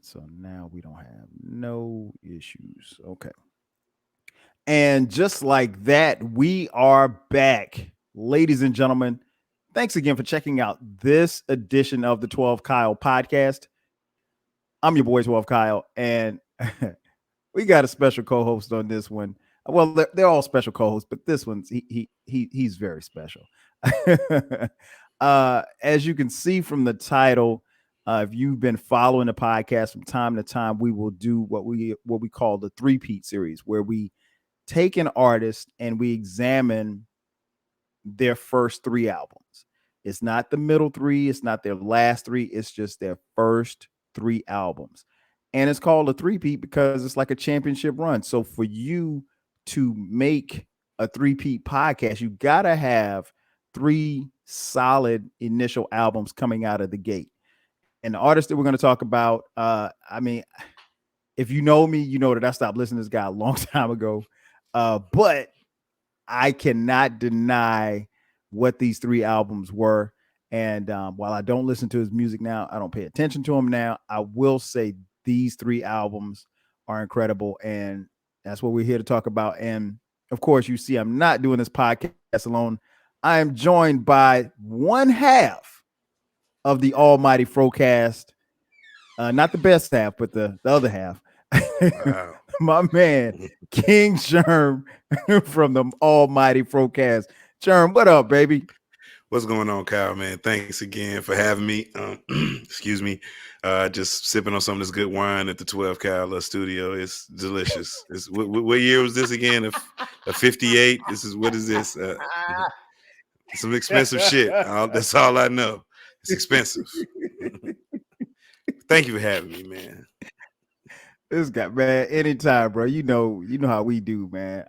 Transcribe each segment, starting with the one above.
So now we don't have no issues. Okay. And just like that, we are back. Ladies and gentlemen, thanks again for checking out this edition of the 12 Kyle podcast. I'm your boy, 12 Kyle, and we got a special co-host on this one. Well, they're all special co-hosts, but this one's he's very special. As you can see from the title, if you've been following the podcast from time to time, we will do what we call the three-peat series, where we take an artist and we examine their first three albums. It's not the middle three, it's not their last three, it's just their first three albums. And it's called a three-peat because it's like a championship run. So for you to make a three-peat podcast, you got to have three solid initial albums coming out of the gate. And the artist that we're going to talk about, if you know me, you know that I stopped listening to this guy a long time ago. But I cannot deny what these three albums were. And while I don't listen to his music now, I don't pay attention to him now, I will say these three albums are incredible. And that's what we're here to talk about. And of course, you see, I'm not doing this podcast alone. I am joined by one half of the almighty Frocast. Not the best half, but the other half. Wow. My man, King Jerm from the almighty Frocast. Jerm, what up, baby? What's going on, Kyle, man? Thanks again for having me. Excuse me. Just sipping on some of this good wine at the 12 Kyle studio. It's delicious. What year was this again? A 58? What is this? Some expensive shit. That's all I know. It's expensive. Thank you for having me, man. This guy, man, anytime, bro. You know how we do, man.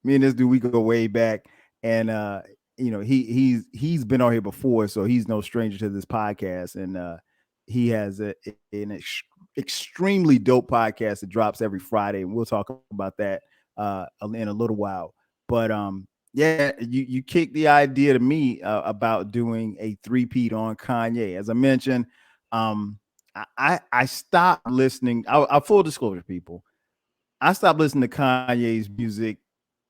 Me and this dude, we go way back, and he's been on here before, so he's no stranger to this podcast, and he has an extremely dope podcast that drops every Friday, and we'll talk about that in a little while. But yeah, you kicked the idea to me about doing a three-peat on Kanye. As I mentioned, I stopped listening. I full disclosure, people, I stopped listening to Kanye's music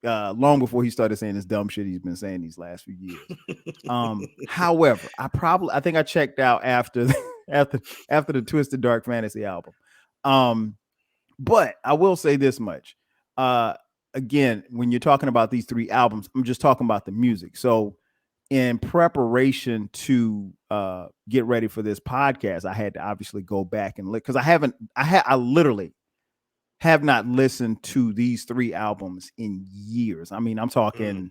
long before he started saying this dumb shit he's been saying these last few years. However, I think I checked out after the Twisted Dark Fantasy album. But I will say this much. Again, when you're talking about these three albums, I'm just talking about the music. So in preparation to get ready for this podcast, I had to obviously go back and look, because I literally have not listened to these three albums in years. I mean, I'm talking,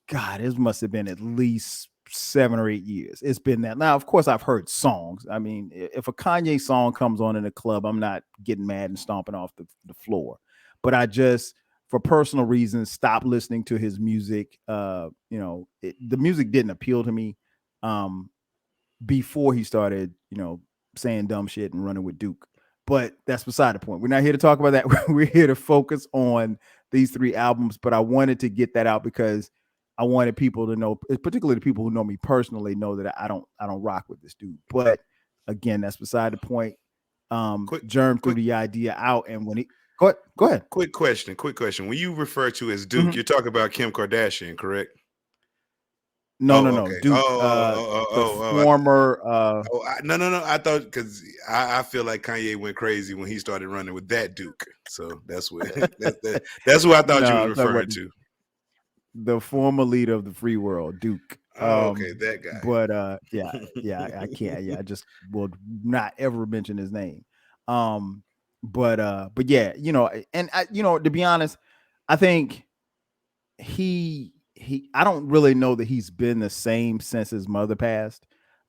God, it must have been at least 7 or 8 years. It's been that. Now, of course, I've heard songs. I mean, if a Kanye song comes on in a club, I'm not getting mad and stomping off the floor. But I just, for personal reasons, stopped listening to his music. The music didn't appeal to me before he started, saying dumb shit and running with Duke. But that's beside the point. We're not here to talk about that. We're here to focus on these three albums. But I wanted to get that out because I wanted people to know, particularly the people who know me personally, know that I don't rock with this dude. But again, that's beside the point. Jerm threw the idea out, and when he go ahead. Quick question. When you refer to as Duke, you're talking about Kim Kardashian, correct? No. Okay. Duke, former. No. I thought, because I feel like Kanye went crazy when he started running with that Duke. So that's what that's what I thought you were referring to. The former leader of the free world, Duke. Okay, that guy. But I can't. Yeah, I just will not ever mention his name. But yeah, to be honest, I think I don't really know that he's been the same since his mother passed.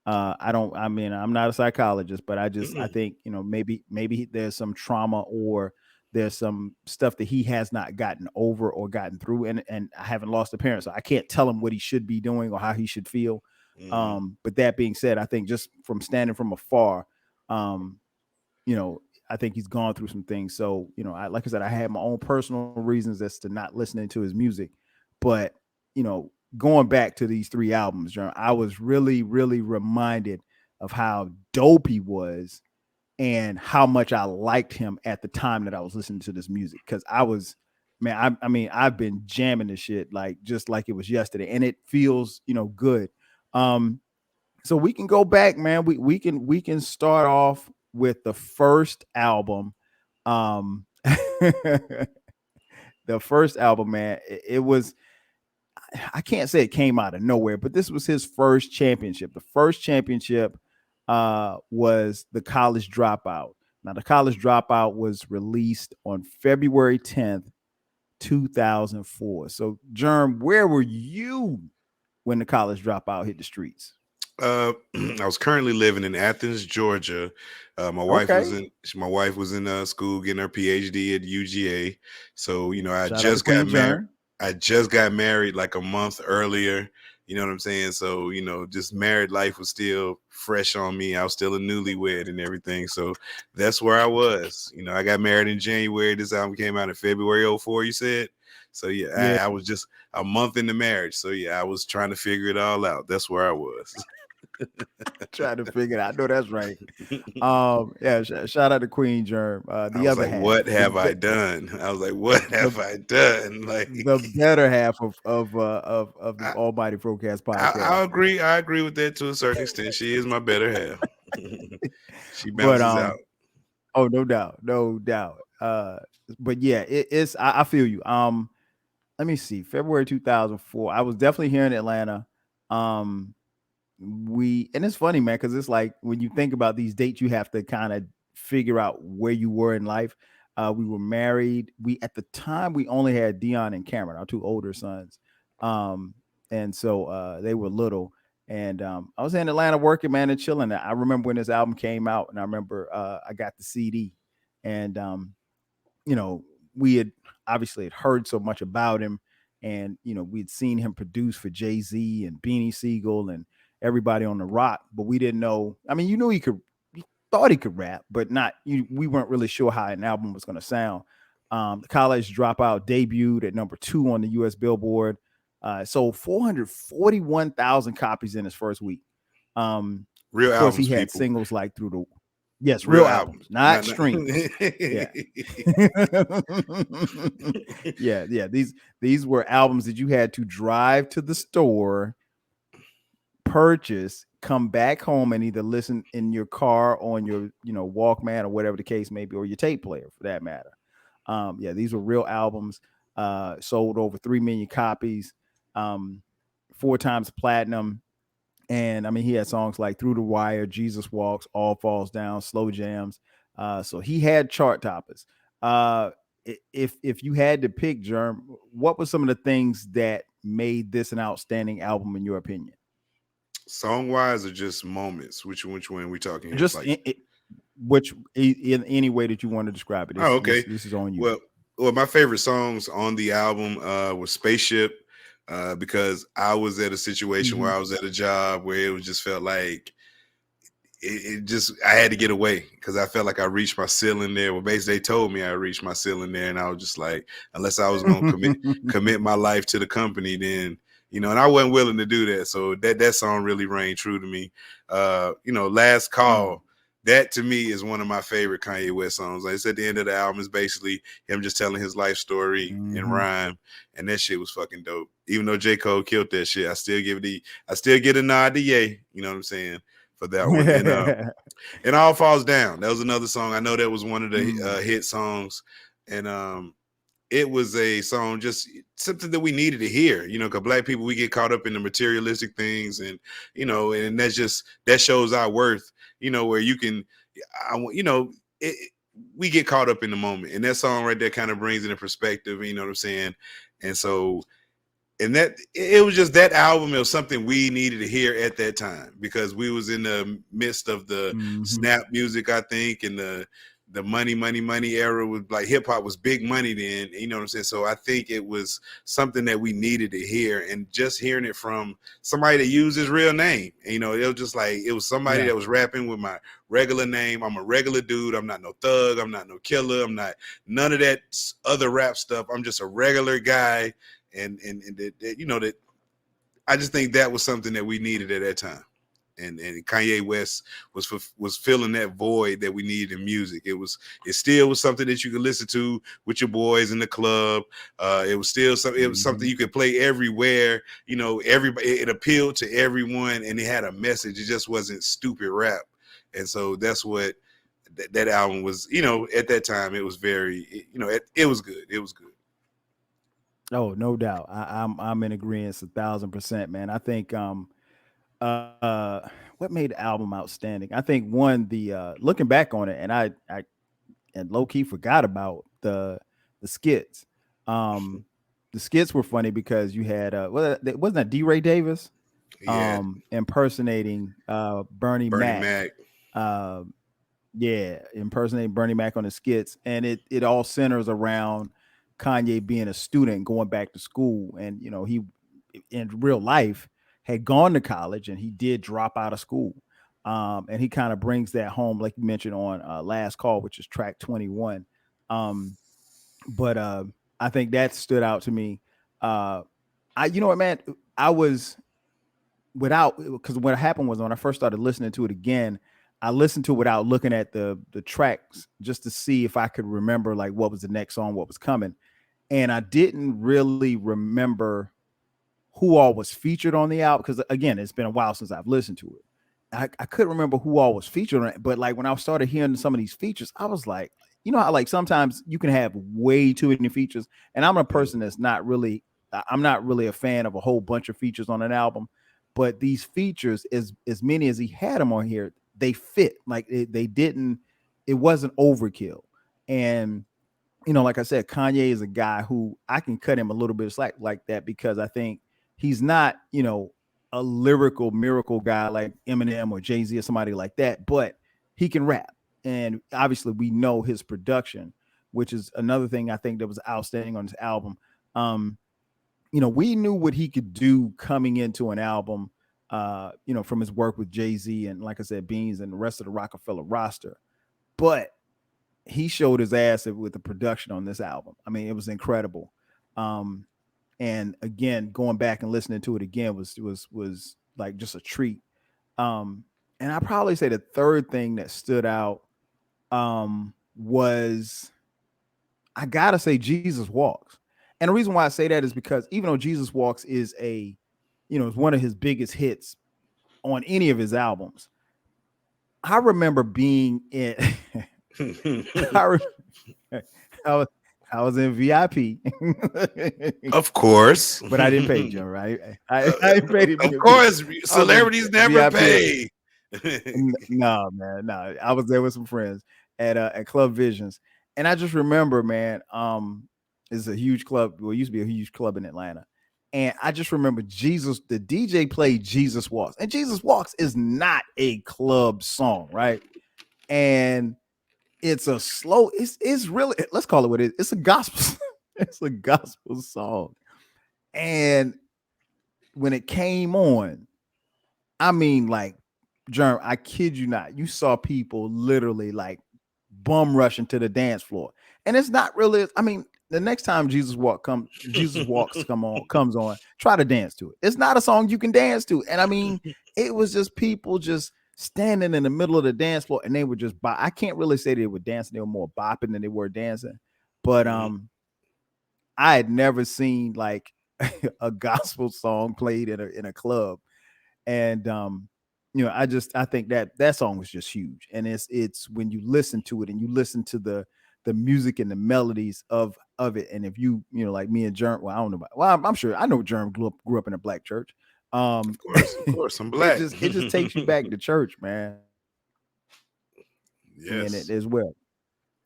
I'm not a psychologist, but I think, maybe there's some trauma, or there's some stuff that he has not gotten over or gotten through. And I haven't lost a parent, so I can't tell him what he should be doing or how he should feel. But that being said, I think just from standing from afar, I think he's gone through some things. So, like I said, I had my own personal reasons as to not listening to his music. But, going back to these three albums, I was really, really reminded of how dope he was. and how much I liked him at the time that I was listening to this music. Cause I was, man, I mean, I've been jamming this shit like just like it was yesterday, and it feels, good. Um, so we can go back, man. We can start off with the first album. Um, the first album, man. It was, I can't say it came out of nowhere, but this was his first championship. The first championship was the College Dropout. Now, the College Dropout was released on February 10th, 2004. So, Jerm, where were you when the College Dropout hit the streets? I was currently living in Athens, Georgia. My wife was Okay. in school getting her PhD at UGA. So I Shout out to just got Queen married. Jerm. I just got married like a month earlier. You know what I'm saying? So just married life was still fresh on me. I was still a newlywed and everything. So that's where I was. I got married in January. This album came out in February '04. You said. So yeah, Yeah, I was just a month into marriage. So yeah, I was trying to figure it all out. That's where I was. trying to figure it out. I know that's right. Yeah, shout out to Queen Germ. I The was other like, half, "What have I done?" I was like, "What the have I done?" Like, the better half of the I, Almighty Broadcast I podcast. agree. I agree with that to a certain extent. She is my better half. She But bounces out. oh, no doubt, no doubt. But yeah, it's I feel you. Let me see. February 2004. I was definitely here in Atlanta. Um, and it's funny, man, because it's like when you think about these dates, you have to kind of figure out where you were in life. We were married. We At the time we only had Dion and Cameron, our two older sons. Um, and so they were little. And I was in Atlanta working, man, and chilling. I remember when this album came out, and I remember I got the CD, and you know, we had obviously had heard so much about him, and we'd seen him produce for Jay-Z and Beanie Siegel and everybody on the rock, but we didn't know. I mean, you thought he could rap, but not we weren't really sure how an album was going to sound. The College Dropout debuted at number 2 on the US Billboard. Sold 441,000 copies in his first week. Real Of course, he albums, had people. singles like Through the Yes, Real real albums, albums. not Not. streams. Yeah. Yeah. These were albums that you had to drive to the store, purchase, come back home, and either listen in your car on your Walkman or whatever the case may be, or your tape player for that matter. Yeah, these were real albums. Sold over 3 million copies, 4 times platinum. And I mean, he had songs like Through the Wire, Jesus Walks, All Falls Down, Slow Jams. So he had chart toppers. Uh, if you had to pick, Germ, what were some of the things that made this an outstanding album in your opinion? Song wise or just moments? Which one we talking here? Just Like, in any way that you want to describe it. oh, This okay. this this is on you. Well, my favorite songs on the album was Spaceship, because I was at a situation where Hmm. I was at a job where it was just felt like it just I had to get away because I felt like I reached my ceiling there. Well, basically they told me I reached my ceiling there, and I was just like, unless I was gonna commit my life to the company, then and I wasn't willing to do that. So that song really rang true to me. Last Mm. Call. That to me is one of my favorite Kanye West songs. Like it's at the end of the album is basically him just telling his life story in Hmm. rhyme, and that shit was fucking dope. Even though J. Cole killed that shit, I still get a nod to Ye. You know what I'm saying? For that one. And It All Falls Down. That was another song. I know that was one of the Mm. hit songs. And it was a song, just something that we needed to hear, because black people, we get caught up in the materialistic things, and and that shows our worth, where you can, we get caught up in the moment, and that song right there kind of brings it in perspective, you know what I'm saying? And so, and that it was just that album. It was something we needed to hear at that time because we was in the midst of the Hmm. snap music, I think, and the money era. Was like hip hop was big money then, you know what I'm saying? So I think it was something that we needed to hear, and just hearing it from somebody that used his real name, it was just like it was somebody Yeah. that was rapping with my regular name. I'm a regular dude. I'm not no thug. I'm not no killer. I'm not none of that other rap stuff. I'm just a regular guy, and that I just think that was something that we needed at that time. And Kanye West was filling that void that we needed in music. It still was something that you could listen to with your boys in the club. It was still something. It was something you could play everywhere. You know, everybody. It appealed to everyone, and it had a message. It just wasn't stupid rap. And so that's what that album was. You know, at that time, it was very. You know, it was good. It was good. Oh, no doubt. I'm in agreement 1,000%, man. I think what made the album outstanding? I think one, the looking back on it, and I and low key forgot about the skits. Um the skits were funny because you had wasn't that D. Ray Davis Yeah, impersonating Bernie Bernie Mac. Mac. Uh yeah, impersonating Bernie Mac on the skits, and it all centers around Kanye being a student going back to school, and he in real life had gone to college and he did drop out of school. And he kind of brings that home, like you mentioned on Last Call, which is track 21. Um, but I think that stood out to me. You know what, man, I was without because what happened was when I first started listening to it again, I listened to it without looking at the tracks just to see if I could remember like what was the next song, what was coming, and I didn't really remember who all was featured on the album because again, it's been a while since I've listened to it. I couldn't remember who all was featured on it, but like when I started hearing some of these features, I was like, you know how like sometimes you can have way too many features, and I'm a person that's not really, I'm not really a fan of a whole bunch of features on an album, but these features, as many as he had them on here, they fit. Like they didn't, it wasn't overkill, and like I said, Kanye is a guy who I can cut him a little bit of slack like that because I think he's not, a lyrical miracle guy like Eminem or Jay-Z or somebody like that, but he can rap. And obviously we know his production, which is another thing I think that was outstanding on this album. Um, we knew what he could do coming into an album, from his work with Jay-Z and like I said, Beans and the rest of the Rockefeller roster. But he showed his ass with the production on this album. I mean, it was incredible. Um, and again, going back and listening to it again was like just a treat. And I probably say the third thing that stood out was I gotta say Jesus Walks. And the reason why I say that is because even though Jesus Walks is is one of his biggest hits on any of his albums, I remember being in I, I was I was in VIP, Of course. but I didn't pay Joe. Right? I didn't pay to be Of a VIP. course, I was in celebrities never VIP. pay. No, man, no. I was there with some friends at Club Visions, and I just remember, man, it's a huge club. Well, it used to be a huge club in Atlanta, and I just remember Jesus. The DJ played Jesus Walks, and Jesus Walks is not a club song, right? And it's a slow. It's really, let's call it what it is. It's a gospel. It's a gospel song, and when it came on, I mean, like, Jerm, I kid you not, you saw people literally like bum rushing to the dance floor. And it's not really, I mean, the next time Jesus Walks comes on, try to dance to it. It's not a song you can dance to. And I mean, it was just people just standing in the middle of the dance floor and they were just I can't really say they were dancing, they were more bopping than they were dancing. But I had never seen like a gospel song played in a club. And I think that song was just huge. And it's when you listen to it and you listen to the music and the melodies of it. And if like me and Jerm, well, I don't know I'm sure I know Jerm grew up in a black church. Of course, I'm it black. just takes you back to church, man. In it Yes. as well.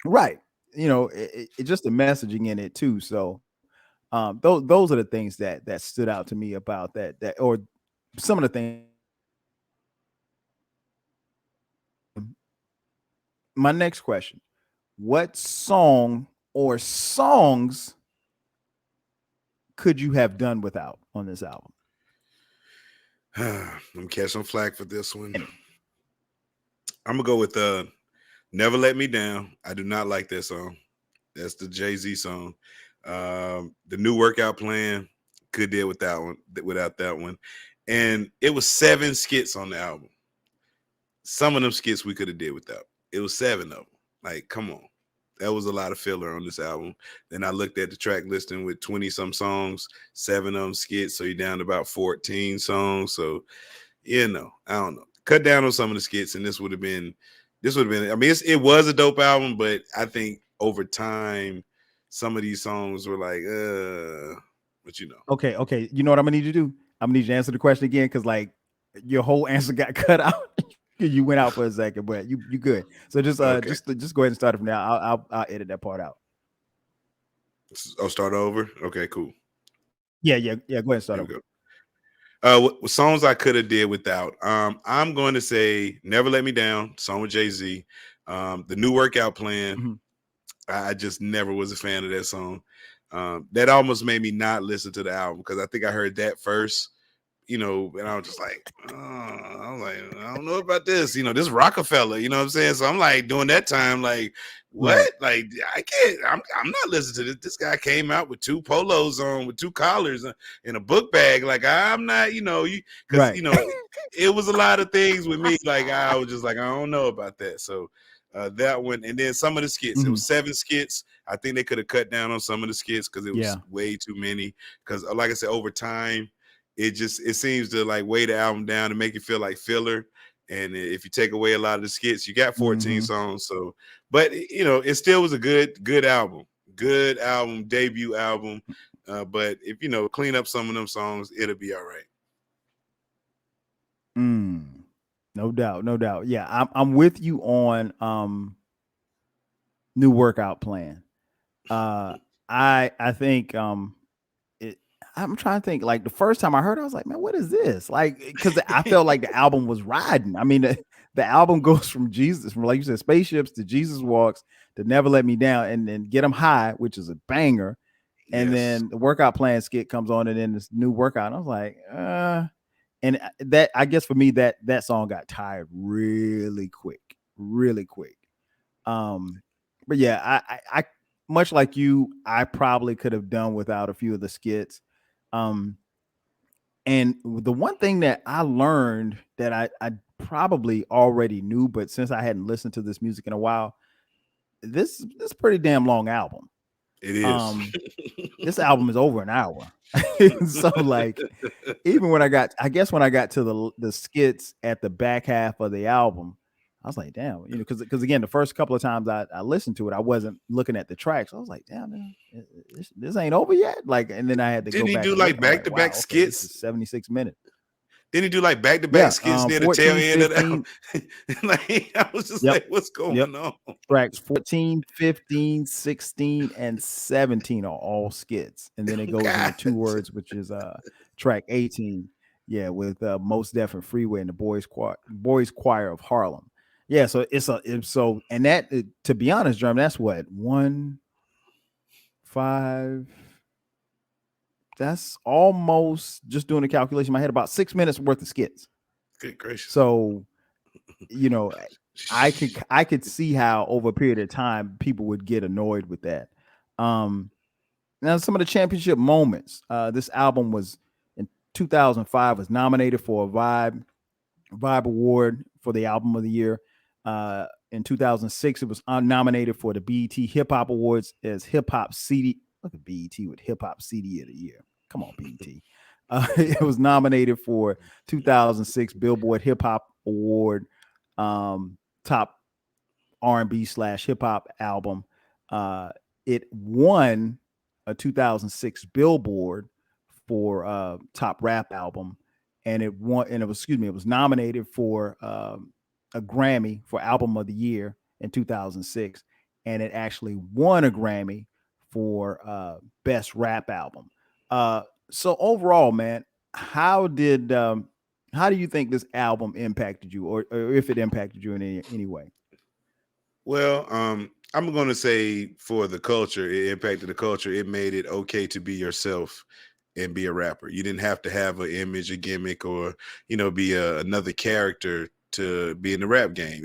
Right. It just the messaging in it too. So those are the things that stood out to me about that or some of the things. My next question: what song or songs could you have done without on this album? I'm catching flack for this one. Any. I'm gonna go with "Never Let Me Down." I do not like that song. That's the Jay-Z song. The new workout plan could deal with that one without that one. And it was 7 skits on the album. some of them skits we could have did without. It was 7 of them. Like, come on. That was a lot of filler on this album. Then I looked at the track listing with 20 some songs, 7 of them skits. So you're down to about 14 songs. So, I don't know. Cut down on some of the skits, and this would have been, I mean, it was a dope album, but I think over time, some of these songs were like, but Okay. You know what I'm gonna need you to do? I'm gonna need you to answer the question again because like your whole answer got cut out. You went out for a second, but you good. So just Okay. just go ahead and start it from now. I'll edit that part out. I'll start over. Okay, cool. Yeah. Go ahead and start Here we over. go. What songs I could have did without? I'm going to say "Never Let Me Down," song with Jay-Z. The New Workout Plan. Mm-hmm. I just never was a fan of that song. That almost made me not listen to the album because I think I heard that first, and I was just like, I don't know about this, this Rockefeller, you know what I'm saying? So I'm like during that time, like, what? Right. Like, I can't, I'm not listening to this. This guy came out with 2 polos on with 2 collars in a book bag. Like, I'm not, because, Right. it was a lot of things with me. Like, I was just like, I don't know about that. So that one, and then some of the skits, it was 7 skits. I think they could have cut down on some of the skits because it was way too many. Because, like I said, over time, it seems to like weigh the album down and make it feel like filler. And if you take away a lot of the skits, you got 14 songs. So, but it still was a good album, debut album. But if clean up some of them songs, it'll be all right. No doubt. Yeah, I'm with you on New Workout Plan. I think I'm trying to think. Like the first time I heard it, I was like, man, what is this? Like, because I felt like the album was riding. I mean, the album goes from like you said, Spaceships to Jesus Walks to Never Let Me Down, and then Get 'Em High, which is a banger. And then the Workout Plan skit comes on, and then this New Workout. And I was like, and that, I guess for me, that song got tired really quick. But yeah, I much like you, I probably could have done without a few of the skits. And the one thing that I learned that I probably already knew, but since I hadn't listened to this music in a while, this pretty damn long album. It is. This album is over an hour. So like, even when I got to the skits at the back half of the album, I was like, damn, because again, the first couple of times I listened to it, I wasn't looking at the tracks. I was like, damn, man, this ain't over yet. Like, and then I had to Didn't go he back do and like look. back to back skits? This is 76 minutes. Didn't he do like back to back skits near the 14, tail end 15, of the like, I was just like, what's going on? Tracks 14, 15, 16, and 17 are all skits. And then it goes into 2 words, which is track 18. Yeah, with Most Def and Freeway and the Boys Choir of Harlem. Yeah, so and that, to be honest, Jerm, that's what 1 5. That's almost, just doing the calculation in my head, about 6 minutes worth of skits. Good gracious. So, I could see how over a period of time people would get annoyed with that. Now some of the championship moments. This album was in 2005 was nominated for a Vibe Award for the Album of the Year. In 2006, it was nominated for the BET Hip Hop Awards as Hip Hop CD. Look at BET with Hip Hop CD of the Year. Come on, BET. It was nominated for 2006 Billboard Hip Hop Award, top R&B / hip hop album. It won a 2006 Billboard for top rap album, and it was nominated for a Grammy for Album of the Year in 2006, and it actually won a Grammy for Best Rap Album. So overall, man, how do you think this album impacted you, or if it impacted you in any way? Well, I'm going to say for the culture, it impacted the culture. It made it okay to be yourself and be a rapper. You didn't have to have an image, a gimmick, or be another character to be in the rap game.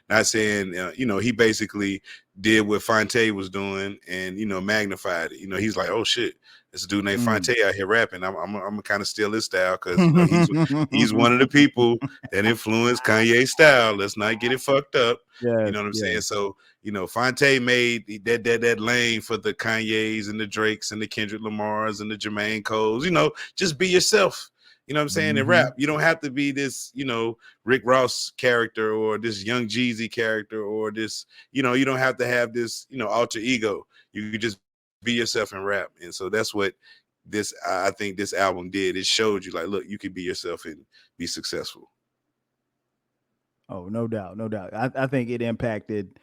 Not saying he basically did what Fonte was doing and magnified it. He's like, oh shit, It's a dude named Mm. Fonte out here rapping. I'm gonna kind of steal his style because he's one of the people that influenced Kanye's style. Let's not get it fucked up. You Yes, know what I'm saying? yes. So Fonte made that lane for the Kanyes and the Drakes and the Kendrick Lamars and the Jermaine Coles. Just be yourself. You know what I'm saying? And rap. Mhm. You don't have to be this, Rick Ross character or this Young Jeezy character or this, you don't have to have this, alter ego. You could just be yourself and rap. And so that's what I think this album did. It showed you like, look, you could be yourself and be successful. Oh, no doubt, no doubt. I think it impacted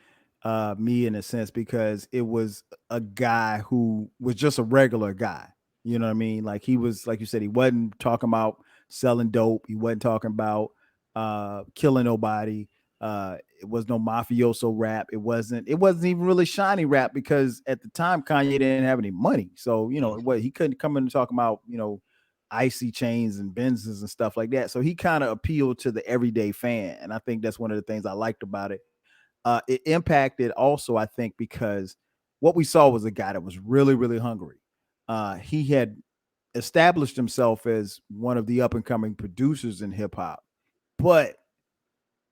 me in a sense because it was a guy who was just a regular guy. You know what I mean? Like he was, like you said, he wasn't talking about selling dope. He wasn't talking about killing nobody. It was no mafioso rap. It wasn't even really shiny rap because at the time Kanye didn't have any money. So, he couldn't come in and talk about, icy chains and Benzes and stuff like that. So he kind of appealed to the everyday fan. And I think that's one of the things I liked about it. It impacted also, I think, because what we saw was a guy that was really, really hungry. He had established himself as one of the up and coming producers in hip hop, but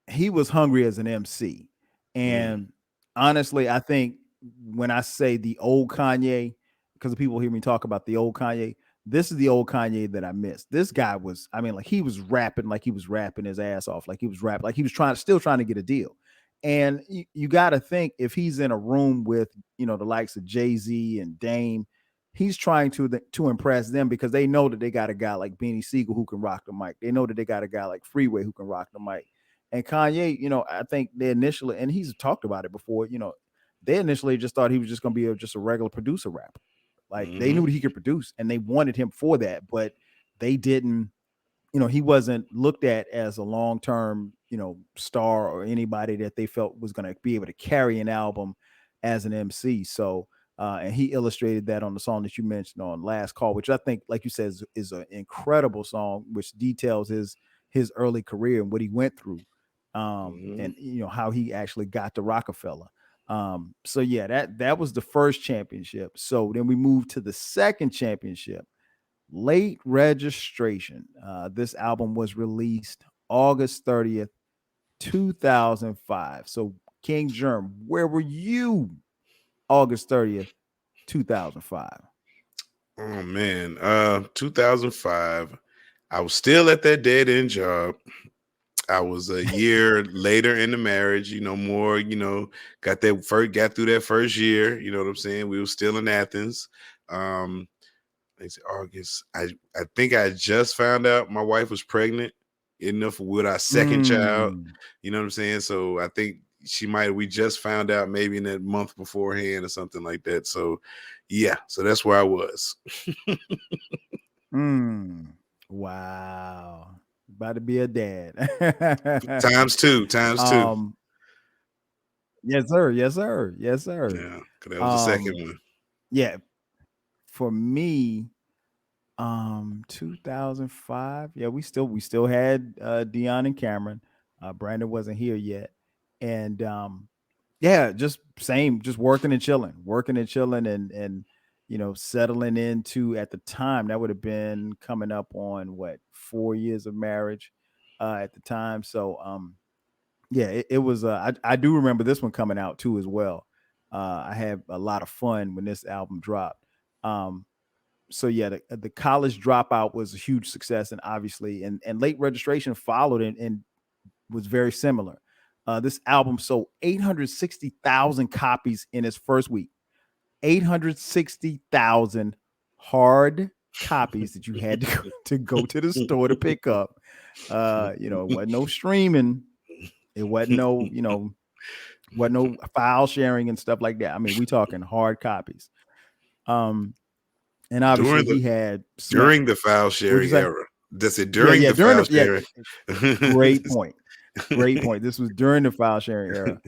he was hungry as an MC. Mm, And honestly, I think when I say the old Kanye, because people hear me talk about the old Kanye, this is the old Kanye that I missed. This guy was, I mean, like he was rapping like he was rapping his ass off, like he was rapping, like he was still trying to get a deal. And you got to think if he's in a room with, the likes of Jay-Z and Dame, he's trying to impress them because they know that they got a guy like Beanie Siegel who can rock the mic. They know that they got a guy like Freeway who can rock the mic. And Kanye, I think they initially, and he's talked about it before, they initially just thought he was just going to be just a regular producer rapper. Like they knew that he mm-hmm, could produce and they wanted him for that, but they didn't, he wasn't looked at as a long-term, star or anybody that they felt was going to be able to carry an album as an MC. So, and he illustrated that on the song that you mentioned on Last Call, which I think, like you said, is an incredible song, which details his early career and what he went through, mm-hmm. and how he actually got to Rockefeller. So yeah, that was the first championship. So then we moved to the second championship, Late Registration. This album was released August 30th, 2005. So, King Jerm, where were you August 30th, 2005? Oh man, 2005. I was still at that dead end job. I was a year later in the marriage, more, got through that first year, you know what I'm saying? We were still in Athens. Um, it's August. I think I just found out my wife was pregnant enough with our second child. Mm. You know what I'm saying? So I think we just found out maybe in that month beforehand or something like that. So yeah, so that's where I was. Mm. Wow. About to be a dad. Times two, times two. um, yes, sir. Yes, sir. Yes, sir. Yeah, 'cause that was the second Um, one. yeah, for me, 2005. Yeah, we still had Dion and Cameron. Brandon wasn't here yet. And yeah, just same, just working and chilling and settling into, at the time that would have been coming up on what, 4 years of marriage at the time. So yeah, it was I do remember this one coming out too as well. I had a lot of fun when this album dropped. Um so yeah, the college dropout was a huge success, and obviously, and late registration followed and was very similar. This album sold 860,000 copies in its first week. 860,000 hard copies that you had to go to the store to pick up. It wasn't no streaming. It wasn't no file sharing and stuff like that. I mean, we talking hard copies. Um, and obviously during the he had smack. during the file What'd you sharing say? era. That's it. Yeah, During yeah. the During file the yeah, sharing. great point. Great point. This was during the file sharing era.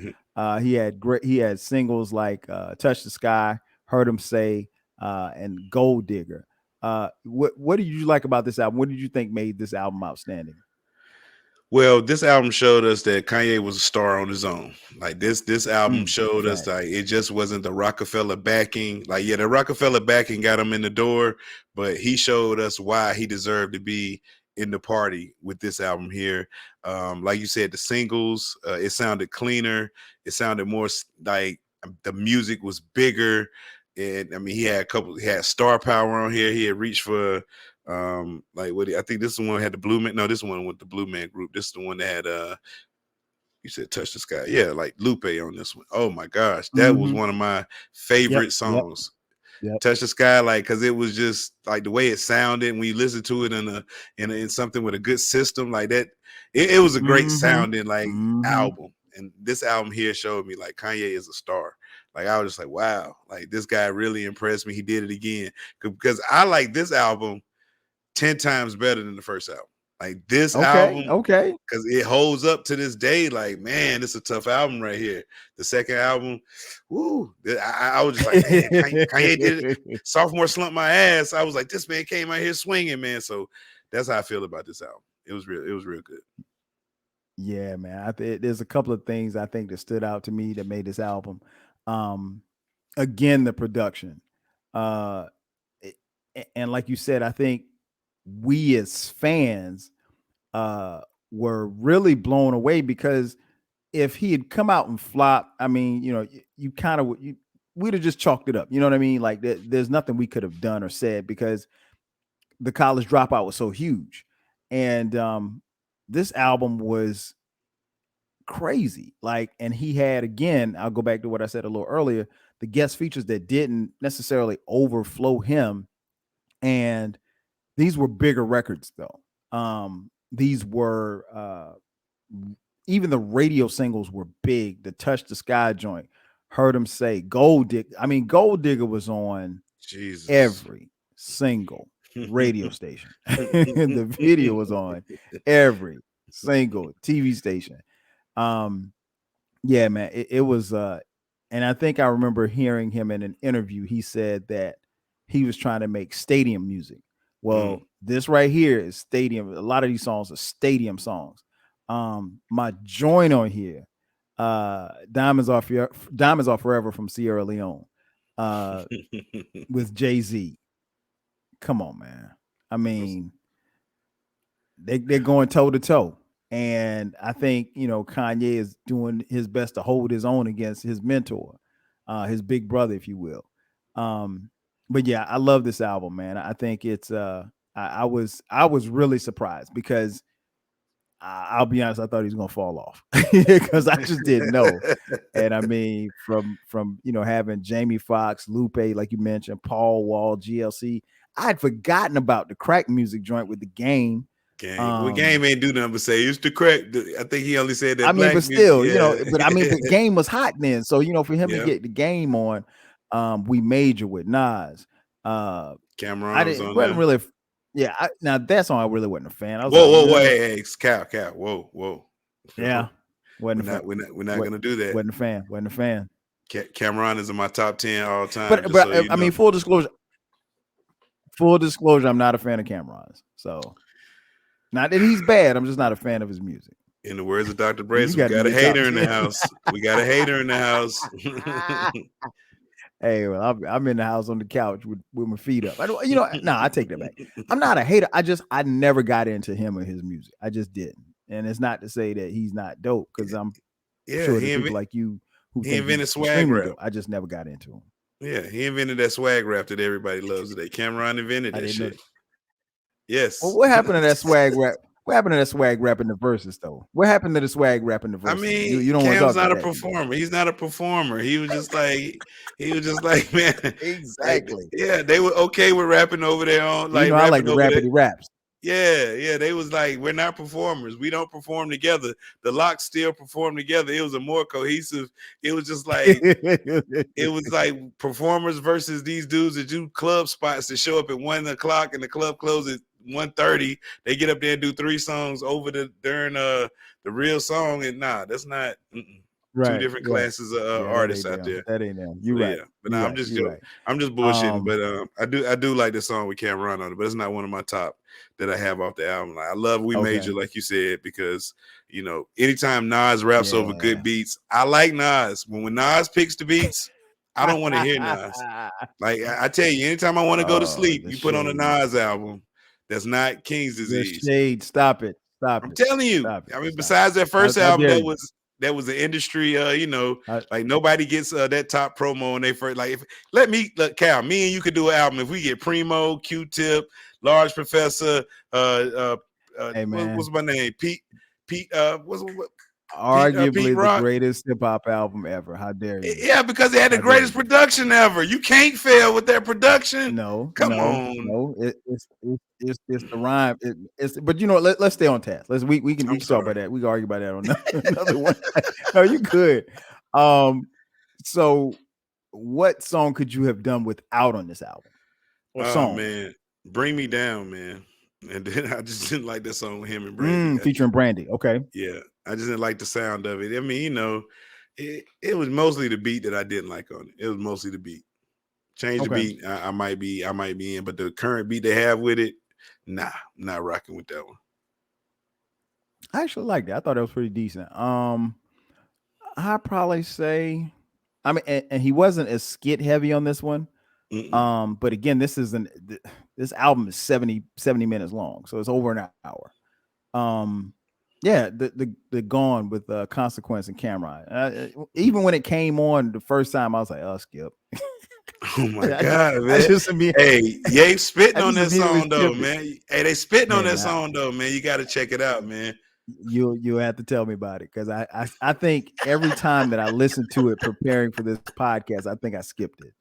He had singles like Touch the Sky, Heard Him Say, and Gold Digger. What did you like about this album? What did you think made this album outstanding? Well, this album showed us that Kanye was a star on his own. Like this album showed us Fact. like it just wasn't the Rockefeller backing. Like, yeah, the Rockefeller backing got him in the door, but he showed us why he deserved to be in the party with this album here. Like you said, the singles, it sounded cleaner. It sounded more like the music was bigger. And I mean, he had star power on here. He had reached for like what I think this is the one that had the Blue Man. No, this one with the Blue Man Group. This is the one that had you said Touch the Sky. Yeah, like Lupe on this one. Oh my gosh, that was Mm-hmm. one of my Yep. favorite Yep. songs. Yep. Touch the Sky, like, because it was just like the way it sounded when you listen to it in something with a good system like that. It was a great Mm-hmm. sounding like Mm-hmm. album, and this album here showed me like Kanye is a star. Like I was just like, wow, like this guy really impressed me. He did it again because I like this album 10 times better than the first album. Like this Okay. album, Okay. because it holds up to this day. Like, man, it's a tough album right here. The second album, woo, I was just like, man, Kanye did it. Sophomore slumped my ass. I was like, this man came out here swinging, man. So that's how I feel about this album. It was real good. Yeah, man. There's a couple of things I think that stood out to me that made this album. Um, Again, the production. Uh, and like you said, I think we as fans uh were really blown away because if he had come out and flopped, I mean, you kind of we'd have just chalked it up. You know what I mean? Like there's nothing we could have done or said because the college dropout was so huge, and this album was crazy. Like, and he had again. I'll go back to what I said a little earlier. The guest features that didn't necessarily overflow him, and these were bigger records though. These were even the radio singles were big. The Touch the Sky joint, heard him say Gold Digger. I mean, Gold Digger was on Jesus. every single radio station. The video was on every single TV station. Um, yeah, man, it was and I think I remember hearing him in an interview. He said that he was trying to make stadium music. Well, this right here is stadium. A lot of these songs are stadium songs. My joint on here, Diamonds Are Forever from Sierra Leone, uh, with Jay-Z. Come on, man. I mean, they're going toe to toe. And I think, Kanye is doing his best to hold his own against his mentor, his big brother, if you will. Um, but yeah, I love this album, man. I think it's I was really surprised because I'll be honest, I thought he was gonna fall off because I just didn't know. And I mean, from having Jamie Foxx, Lupe, like you mentioned, Paul Wall, GLC, I'd forgotten about the crack music joint with the Game. Game. Well, Game ain't do nothing but say it's the correct. I think he only said I that mean, black but music. still, Yeah. but Game was hot then. So, for him to Yeah. get the Game on, We Major with Nas. I Cameron was didn't on wasn't there. really now that song I really wasn't a fan. I was like, Whoa, hey, Cal, whoa. yeah, we're wasn't a fan. we're not gonna do that. Wasn't a fan. Cameron is in my top 10 all time, But just so you I know. mean, full disclosure, I'm not a fan of Cameron's. So, not that he's bad, I'm just not a fan of his music. In the words of Dr. You Brace, we got in got a your top hater in the 10. house. We got a hater in the house. Hey, well, I'm in the house on the couch with my feet up. I don't, I take that back. I'm not a hater. I never got into him or his music. I just didn't. And it's not to say that he's not dope, because I'm Yeah, sure there's people like you who he think invented he's swag extremely rap. dope. I just never got into him. Yeah, he invented that swag rap that everybody loves today. Cameron invented I that didn't know shit. that. Well, Yes. what happened to that swag rap? What happened to that swag rap in the verses, though? What happened to the swag rap in the I verses? mean, You don't want to Cam's talk not about a that, do you? performer. He's not a performer. He was just like, man, like, Exactly. yeah, they were okay with rapping over their own, You like know, I like rapping the over there. rapidy raps. Yeah. They was like, we're not performers. We don't perform together. The Locks still perform together. It was a more cohesive. It was just like it was like performers versus these dudes that do club spots that show up at 1:00 and the club closes at 1:30. They get up there and do 3 songs over during the real song. And nah, that's not. two Right, different right. classes of Yeah, that artists ain't out them. there. That ain't them. You So right. yeah, but You nah, right. You right. I'm just bullshitting. Um, But I do like the song with Cameron on it, but it's not one of my top that I have off the album. Like, I love We Major, okay. like you said, because anytime Nas raps over good Yeah. beats, I like Nas. When Nas picks the beats, I don't want to hear Nas. Like I tell you, anytime I want to go to Oh, sleep, the you put on a shade. Nas album that's not King's The Disease. shade. Stop it. Stop I'm it. telling you. Stop it. I mean, Stop it. besides that first I album, dare you. that was the industry. I, Like nobody gets that top promo and they first. Like, if let me look, Cal, me and you could do an album if we get Primo, Q-Tip, Large Professor, hey what's man. my name, Pete, Pete Arguably the Rock. greatest hip hop album ever. How dare you? Yeah, because they had the How dare greatest you? production ever. You can't fail with that production. No, Come no, on. no. It's the rhyme. It's but you know what? Let's stay on task. We I'm can talk about sorry. that. We can argue about that on another one. No, you could. Um, so what song could you have done without on this album or Oh songs? man, Bring Me Down, man. And then I just didn't like that song with him and Brandy. Featuring Brandy. Okay, Yeah, I just didn't like the sound of it. I mean, it was mostly the beat that I didn't like on it. It was mostly the beat. Change the okay. beat, I might be in, but the current beat they have with it, nah, I'm not rocking with that one. I actually liked that. I thought it was pretty decent. I'd probably say, I mean, and he wasn't as skit heavy on this one. Mm-mm. But again, this album is 70 minutes long, so it's over an hour. Um, yeah, the Gone with Consequence and Cameron. Even when it came on the first time, I was like, oh, skip. Oh my I just, god, I man! just imme- Hey, Ye spitting I on just that immediately song though, skipped it. man. Hey, they spitting on that Man, song though, man. You got to check it out, man. you have to tell me about it because I think every time that I listened to it preparing for this podcast, I think I skipped it.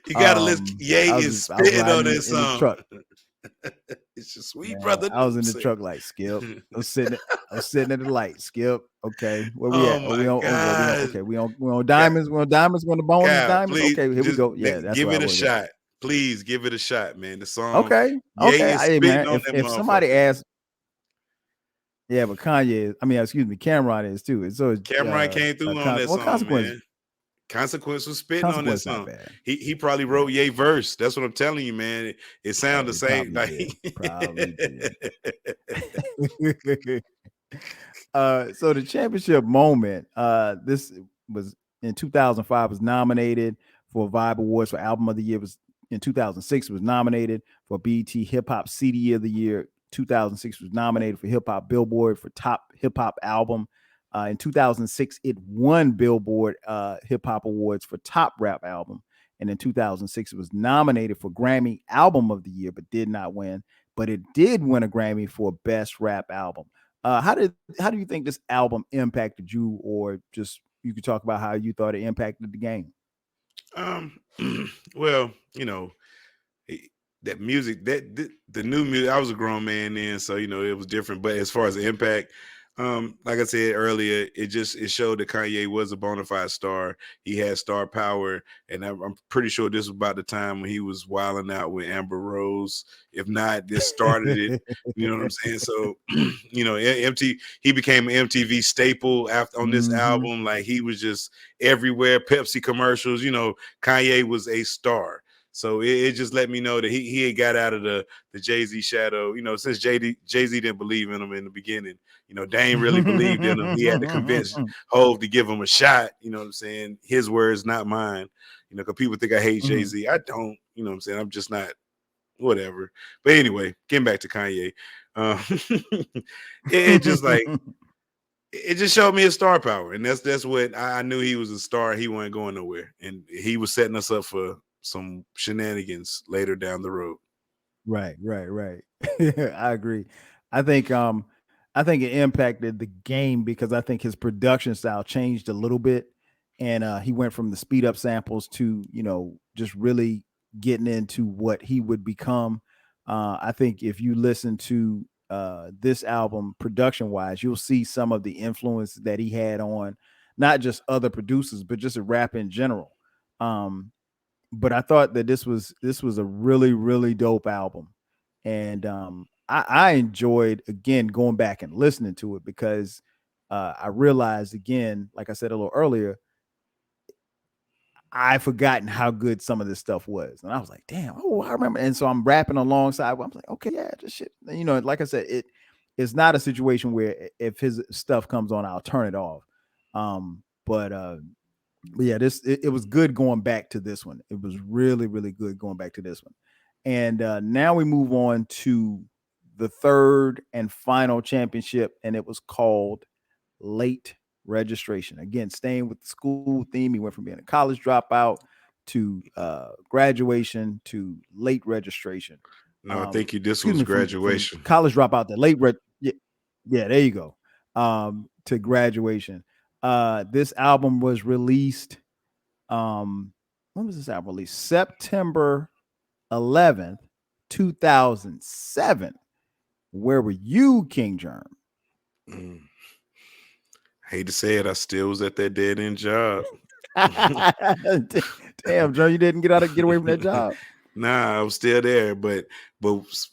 You got to listen. Ye is I was spitting on riding this in the song. truck. It's your sweet Man, brother I was in the Newsom. truck like Skip. I was sitting at the light. Skip. Okay, where we Oh at? Are we my on? Oh yeah, we on. god, Okay, we on God, diamonds. We on diamonds. We on the bone is God, diamonds. please Okay, here we just go. Yeah, that's give where I it a was at. shot. Please give it a shot, man. The song, Okay, Ye okay. is Hey spitting man, on that if somebody motherfucker. asks, yeah, but Kanye is. I mean, excuse me, Cameron is too. And so is Cameron came through on that well, song, consequence. man. Consequence was spitting on that Consequence not song. bad. He probably Yeah. wrote Ye verse. That's what I'm telling you, man. It sounded Oh, the he same. probably Like did. Probably did. So the championship moment, this was in 2005, was nominated for Vibe Awards for Album of the Year. Was in 2006 was nominated for BET Hip Hop CD of the Year. 2006 was nominated for Hip Hop Billboard for Top Hip Hop Album. In 2006, it won Billboard Hip Hop Awards for Top Rap Album. And in 2006, it was nominated for Grammy Album of the Year, but did not win. But it did win a Grammy for Best Rap Album. How do you think this album impacted you, or just you could talk about how you thought it impacted the game? um well, eh, that music, the new music, I was a grown man then, so it was different. But as far as the impact, like I said earlier, it showed that Kanye was a bona fide star. He had star power, and I'm pretty sure this was about the time when he was wilding out with Amber Rose. If not, this started it. You know what I'm saying? So, he became an MTV staple after on this Hmm. album. Like, he was just everywhere. Pepsi commercials. Kanye was a star. So it just let me know that he had got out of the Jay-Z shadow. Since Jay-Z didn't believe in him in the beginning. Dame really believed in him. He had to convince Hove to give him a shot. You know what I'm saying? His words, not mine. Because people think I hate Hmm. Jay-Z. I don't. You know what I'm saying? I'm just not. Whatever. But anyway, getting back to Kanye, it just like it just showed me his star power, and that's what I knew. He was a star. He wasn't going nowhere, and he was setting us up for some shenanigans later down the road. Right, right, right. I agree. I think um I think it impacted the game because I think his production style changed a little bit, and he went from the speed up samples to, just really getting into what he would become. I think if you listen to this album production wise, you'll see some of the influence that he had on not just other producers but just rap in general. Um but I thought that this was a really dope album, and I enjoyed again going back and listening to it because I realized again, like I said a little earlier, I forgotten how good some of this stuff was, and I was like, "Damn, oh, I remember." And so I'm rapping alongside. I'm like, "Okay, yeah, this shit." Like I said, it's not a situation where if his stuff comes on, I'll turn it off. But yeah, it was good going back to this one. It was really, really good going back to this one. And now we move on to the third and final championship, and it was called Late Registration. Again, staying with the school theme, he went from being a college dropout to graduation to late registration. No, I think this Excuse was me, from graduation. college dropout to yeah, yeah, there you go. To graduation. This album was released. When was this album released? September 11th, 2007. Where were you, King Jerm? Mm. Hate to say it, I still was at that dead end job. Damn, Joe, you didn't get away from that job. Nah, I was still there, but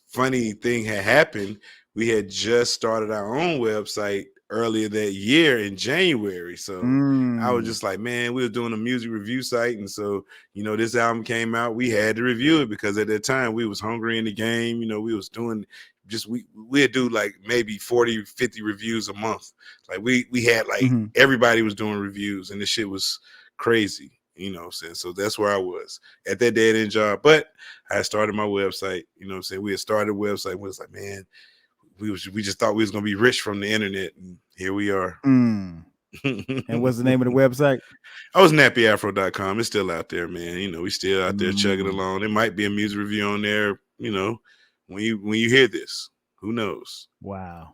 funny thing had happened. We had just started our own website earlier that year in January. So I was just like, man, we were doing a music review site, and so this album came out. We had to review it because at that time we was hungry in the game. We was doing we'd do like maybe 40, 50 reviews a month. Like we had like everybody was doing reviews, and this shit was crazy. You know what I'm saying? So that's where I was at that dead end job. But I started my website. You know what I'm saying? We had started a website. We was like, man, we just thought we was gonna be rich from the internet, and here we are. And what's the name of the website? I was nappyafro.com. It's still out there, man. We still out there chugging along. There might be a music review on there, when you hear this. Who knows? Wow.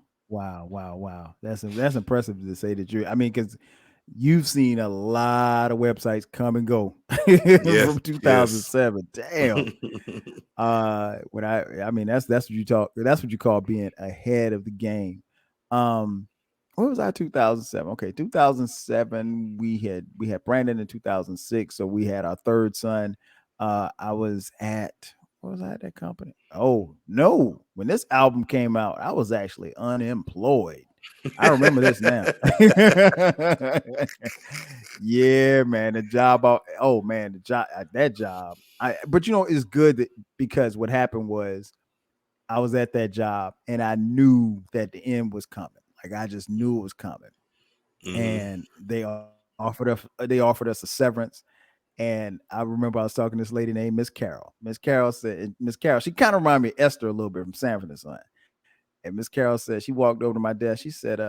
That's impressive to say that you're. I mean, because you've seen a lot of websites come and go from 2007. Damn. I mean that's what you call being ahead of the game. What was our 2007? Okay, 2007 we had Brandon in 2006, so we had our third son. I was at what was I at that company? Oh no, when this album came out, I was actually unemployed. I remember this now. Yeah, man, the job. Oh man, the job. That job. But it's good because what happened was I was at that job and I knew that the end was coming. Like I just knew it was coming, and they offered us a severance. And I remember I was talking to this lady named Miss Carol. Miss Carol, she kind of reminded me of Esther a little bit from Sanford and Son. And Miss Carol said she walked over to my desk. She said,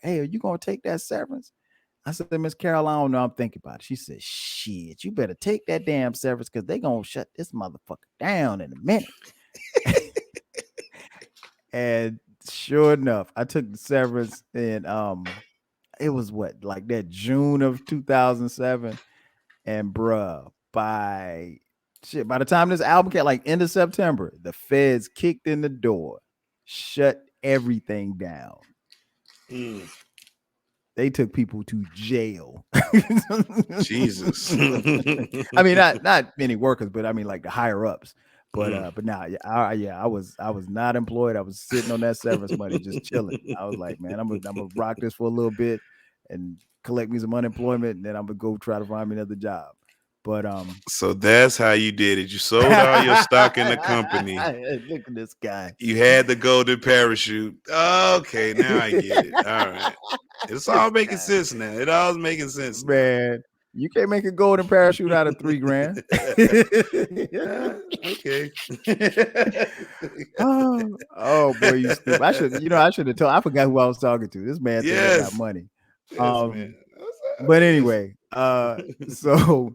"Hey, are you gonna take that severance?" I said, "Miss Carol, I don't know. I'm thinking about it." She said, "Shit, you better take that damn severance because they're gonna shut this motherfucker down in a minute." And sure enough, I took the severance, and it was like that June of 2007. And bruh, by the time this album came, like end of September, the feds kicked in the door, shut everything down. They took people to jail. Jesus. I mean, not many workers, but I mean like the higher ups. But now, I was not employed. I was sitting on that severance money, just chilling. I was like, man, I'm gonna rock this for a little bit and collect me some unemployment, and then I'm gonna go try to find me another job. But So that's how you did it. You sold all your stock in the company. Look at this guy. You had the golden parachute. Okay, now I get it. All right. It's all making sense now. It all is making sense now. Man, you can't make a golden parachute out of $3,000. Okay. Oh boy, you stupid. I should have told. I forgot who I was talking to. This man thinks I got money. Yes, man. But anyway, so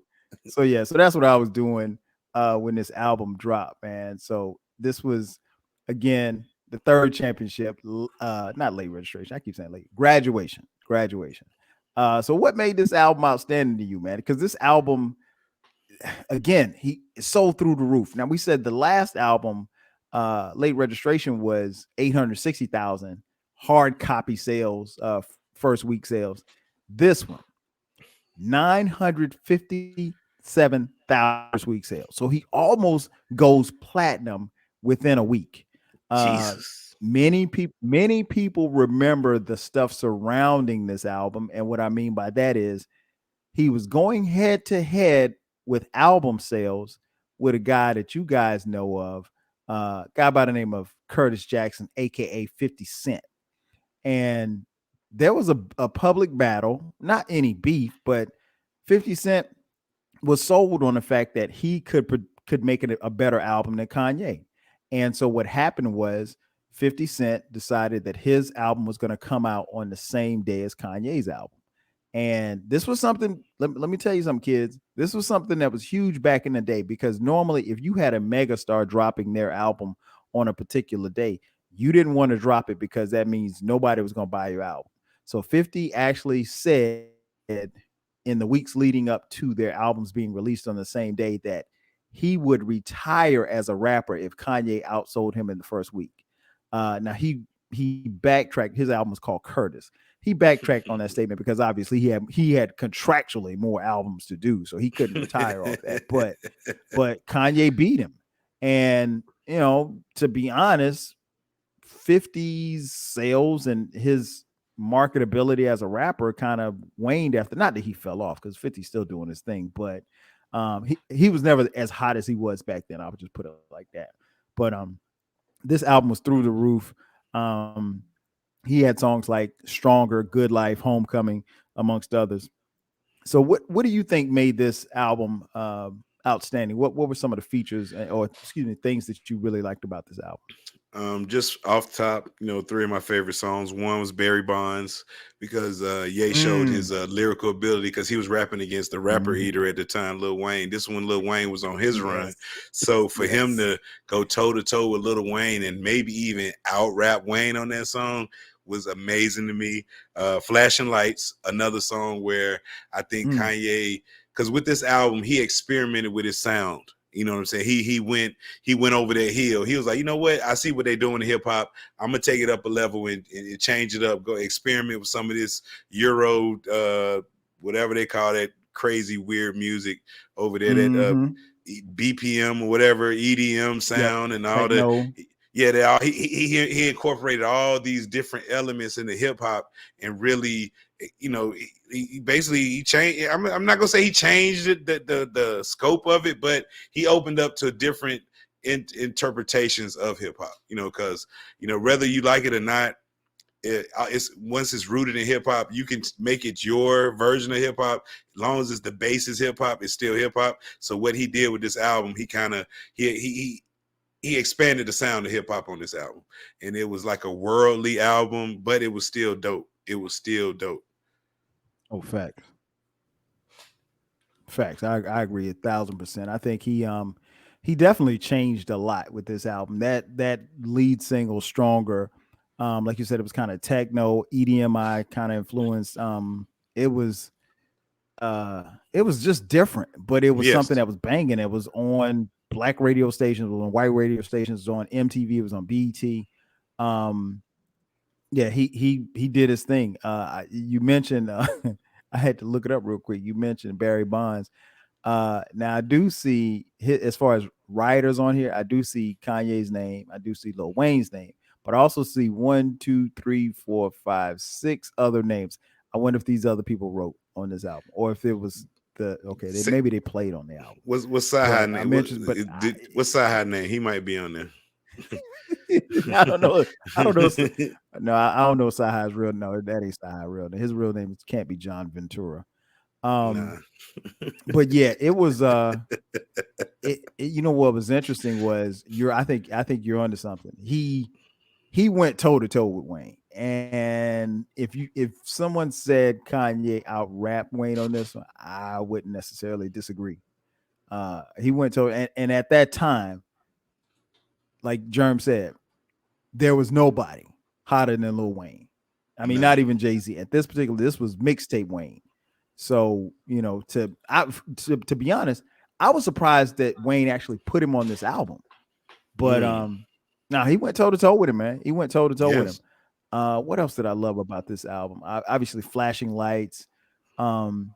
yeah, so that's what I was doing when this album dropped, man. So this was again the third championship, not late registration. I keep saying late graduation. So what made this album outstanding to you, man? Because this album, again, he sold through the roof. Now we said the last album, late registration, was 860,000 hard copy sales, first week sales. This one, 957,000 first week sales. So he almost goes platinum within a week. Jesus. many people remember the stuff surrounding this album, and what I mean by that is he was going head to head with album sales with a guy that you guys know of, guy by the name of Curtis Jackson, aka 50 Cent. And there was a public battle, not any beef, but 50 Cent was sold on the fact that he could make it a better album than Kanye. And so what happened was 50 Cent decided that his album was going to come out on the same day as Kanye's album. And this was something, let me tell you something, kids. This was something that was huge back in the day because normally, if you had a megastar dropping their album on a particular day, you didn't want to drop it because that means nobody was going to buy your album. So 50 actually said in the weeks leading up to their albums being released on the same day that he would retire as a rapper if Kanye outsold him in the first week. Now he backtracked. His album was called Curtis. He backtracked on that statement because obviously he had contractually more albums to do, so he couldn't retire off that. But Kanye beat him, and to be honest, 50's sales and his marketability as a rapper kind of waned after. Not that he fell off because 50's still doing his thing, but he was never as hot as he was back then. I would just put it like that. But this album was through the roof. Um, he had songs like "Stronger," "Good Life," "Homecoming," amongst others. So, what do you think made this album outstanding? What were some of the features, or excuse me, things that you really liked about this album? Just off top, three of my favorite songs. One was Barry Bonds because Ye showed his Mm, lyrical ability because he was rapping against the rapper mhm. eater at the time, Lil Wayne. This one, Lil Wayne was on his run. Yes, So for him yes. to go toe to toe with Lil Wayne and maybe even out rap Wayne on that song was amazing to me. Flashing Lights, another song where I think Mm, Kanye, because with this album, he experimented with his sound. You know what I'm saying? He went over that hill. He was like, you know what? I see what they're doing in hip hop. I'm gonna take it up a level and change it up. Go experiment with some of this Euro, whatever they call that crazy weird music over there. That mm-hmm. BPM or whatever EDM Yep. sound and all the Techno. yeah. They all he incorporated all these different elements into hip hop and really he basically he changed. I'm not gonna say he changed the scope of it, but he opened up to different interpretations of hip hop. Because whether you like it or not, it's once it's rooted in hip hop, you can make it your version of hip hop. As long as it's the base is hip hop, it's still hip hop. So what he did with this album, he kind of he expanded the sound of hip hop on this album, and it was like a worldly album, but it was still dope. It was still dope. Oh, facts. Facts. I agree 1,000%. I think he definitely changed a lot with this album. That lead single, "Stronger," like you said, it was kind of techno, EDMI kind of influence. It was it was just different, but it was something Yes. that was banging. It was on black radio stations, it was on white radio stations, it was on MTV, it was on BET. Um, yeah, he did his thing. You mentioned I had to look it up real quick. You mentioned Barry Bonds. Now I do see as far as writers on here, I do see Kanye's name, I do see Lil Wayne's name, but I also see one, two, three, four, five, six other names. I wonder if these other people wrote on this album, or if it was maybe they played on the album. What's Sci But name? I'm interested. But What's Sci name? He might be on there. I don't know. I don't know. No, I don't know Sahai's real. No, that ain't Sahai real. His real name can't be John Ventura. Um, Nah. but yeah, it was. You know what was interesting was I think you're onto something. He went toe to toe with Wayne, and if someone said Kanye out rap Wayne on this one, I wouldn't necessarily disagree. He went to and at that time, like Jerm said, there was nobody hotter than Lil Wayne. I mean, Nah. not even Jay-Z. This was mixtape Wayne. So, to be honest, I was surprised that Wayne actually put him on this album. But Mm. now he went toe to toe with him, man. He went toe to toe with him. Yes. What else did I love about this album? Obviously, Flashing Lights. Um,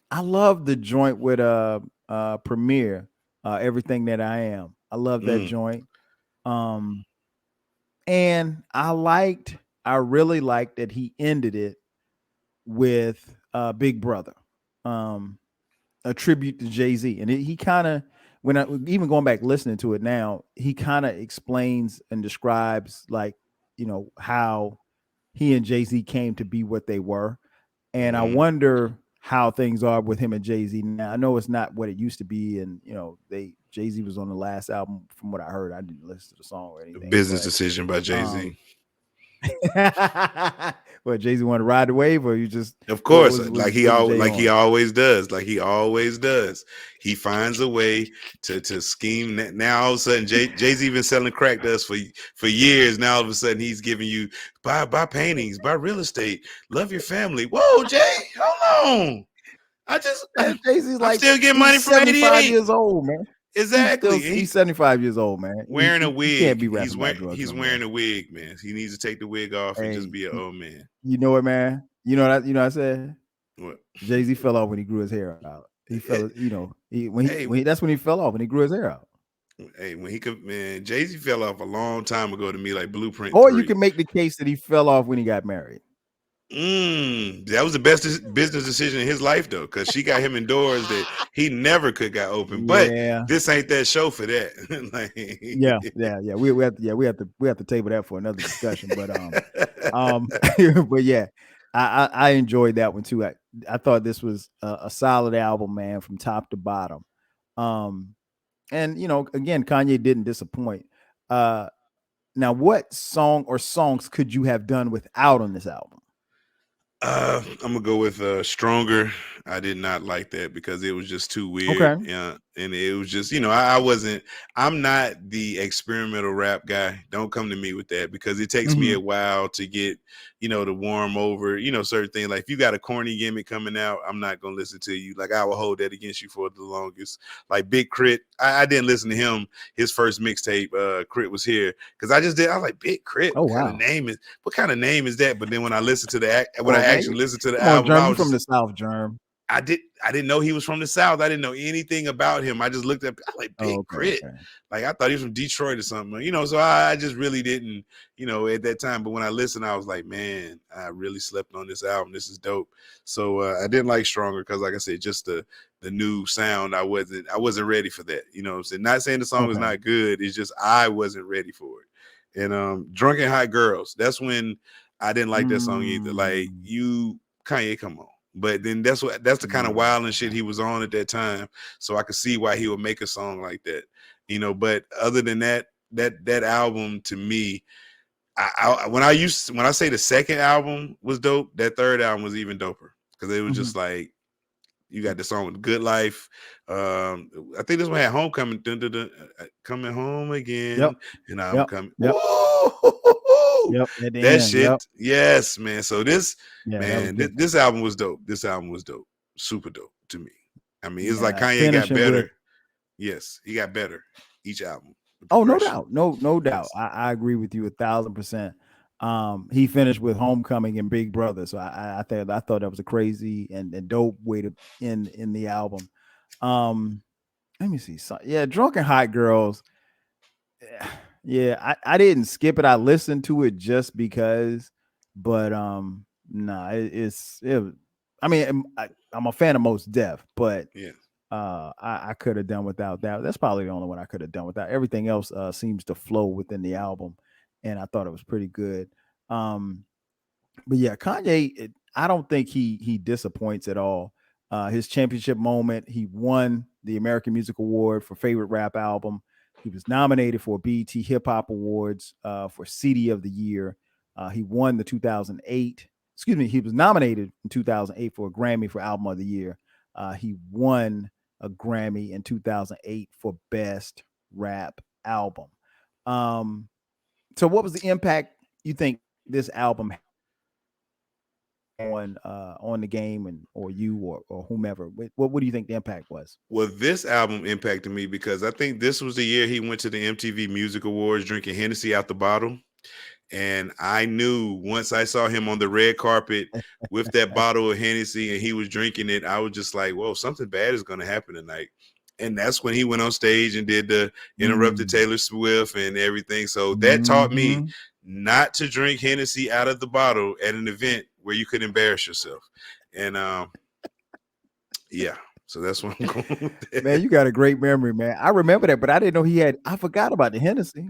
I love the joint with Premier, Everything That I Am. I love that Mm. joint. Um, And I really liked that he ended it with Big Brother, um, a tribute to Jay-Z. And he kind of, when I even going back listening to it now, he kind of explains and describes like, how he and Jay-Z came to be what they were. And I Hmm. wonder how things are with him and Jay-Z now. I know it's not what it used to be, and they Jay-Z was on the last album from what I heard. I didn't listen to the song or anything, Business but decision by Jay-Z. um what, Jay-Z wanted to ride the wave, or you just Of what course, was Jay like he on? always does, like he always does. He finds a way to scheme. Now all of a sudden, Jay-Z been selling crack to us for years. Now all of a sudden, he's giving you buy paintings, buy real estate, love your family. Whoa, Jay, hold on. I just Man, Jay-Z's I'm like still getting he's money from 75 '88. years old, man. Exactly. He's 75 years old, man. Wearing a He can't wig. be rapping about drugs He's no more. wearing a wig, man. He needs to take the wig off and just Hey, be an old man. you know what, man? You know what I said? What? Jay-Z fell off when he grew his hair out. He fell, Hey, that's when he fell off, when he grew his hair out. hey, when he could, man, Jay-Z fell off a long time ago to me, like Blueprint Or you 3. can make the case that he fell off when he got married. That was the best business decision in his life, though, because she got him in doors that he never could got open. But Yeah. this ain't that show for that. Yeah. We have to table that for another discussion. But but yeah, I enjoyed that one too. I thought this was a solid album, man, from top to bottom. Um, and again, Kanye didn't disappoint. Uh, Now, what song or songs could you have done without on this album? I'm gonna go with Stronger. I did not like that because it was just too weird. Okay. Yeah, and it was just, I'm not the experimental rap guy. Don't come to me with that because it takes me a Hmm. while to get, to warm over, certain things. Like if you got a corny gimmick coming out, I'm not gonna listen to you. Like I will hold that against you for the longest. Like Big Crit, I didn't listen to him. His first mixtape, Crit was here because I just did. I was like, Big Crit. Oh wow. What kind of name is that? But then when I listened to Come when I on, man. actually listened to the Come on, album, Jerm. I You was from just the South, Jerm? I didn't know he was from the South. I didn't know anything about him. I just looked up, I like Oh, Big okay, Crit. okay. Like I thought he was from Detroit or something, so I just really didn't, at that time. But when I listened, I was like, man, I really slept on this album. This is dope. So I didn't like Stronger because, like I said, just the new sound. I wasn't ready for that. You know what I'm saying? Not saying the song is Okay. not good. It's just I wasn't ready for it. And Drunken Hot Girls. That's when I didn't like that song either. Like Mm, you, Kanye, come on. But then that's the kind of wild and shit yeah. he was on at that time. So I could see why he would make a song like that. But other than that album to me, when I say the second album was dope, that third album was even doper because it was Mhm. just like you got the song with Good Life. I think this one had Homecoming, dun, dun, dun, coming home Yep. again, and I'm Yep. coming. Yep. Whoa, Yep. At the that end. Yep. shit, yes, man. So this Yeah, that was man, good. this album was dope. This album was dope, super dope to me. I mean, it's like Yeah. Kanye got Finishing with better. Yes, he got better each album. The Oh, no progression, doubt. No doubt. yes, I agree with you 1,000%. He finished with Homecoming and Big Brother. So I thought that was a crazy and dope way to end the album. Um, Let me see. So, yeah, Drunken Hot Girls. Yeah, I didn't skip it. I listened to it just because, but nah, I mean, I'm a fan of Most Def, but yeah. I could have done without that. That's probably the only one I could have done without. Everything else seems to flow within the album, and I thought it was pretty good. Um, but yeah, Kanye, I don't think he disappoints at all. His championship moment, he won the American Music Award for favorite rap album. He was nominated for BET Hip Hop Awards for CD of the Year. He won the 2008. Excuse me, he was nominated in 2008 for a Grammy for Album of the Year. He won a Grammy in 2008 for Best Rap Album. Um, so, what was the impact you think this album on the game and or you or whomever? What do you think the impact was? Well, this album impacted me because I think this was the year he went to the MTV Music Awards drinking Hennessy out the bottle. And I knew once I saw him on the red carpet with that bottle of Hennessy and he was drinking it, I was just like, whoa, something bad is going to happen tonight. And that's when he went on stage and did the interrupted Mm. Taylor Swift and everything. So that taught me Hmm. not to drink Hennessy out of the bottle at an event where you could embarrass yourself. And yeah, so that's what I'm going with Man, that. you got a great memory, man. I remember that, but I didn't know he had. I forgot about the Hennessy.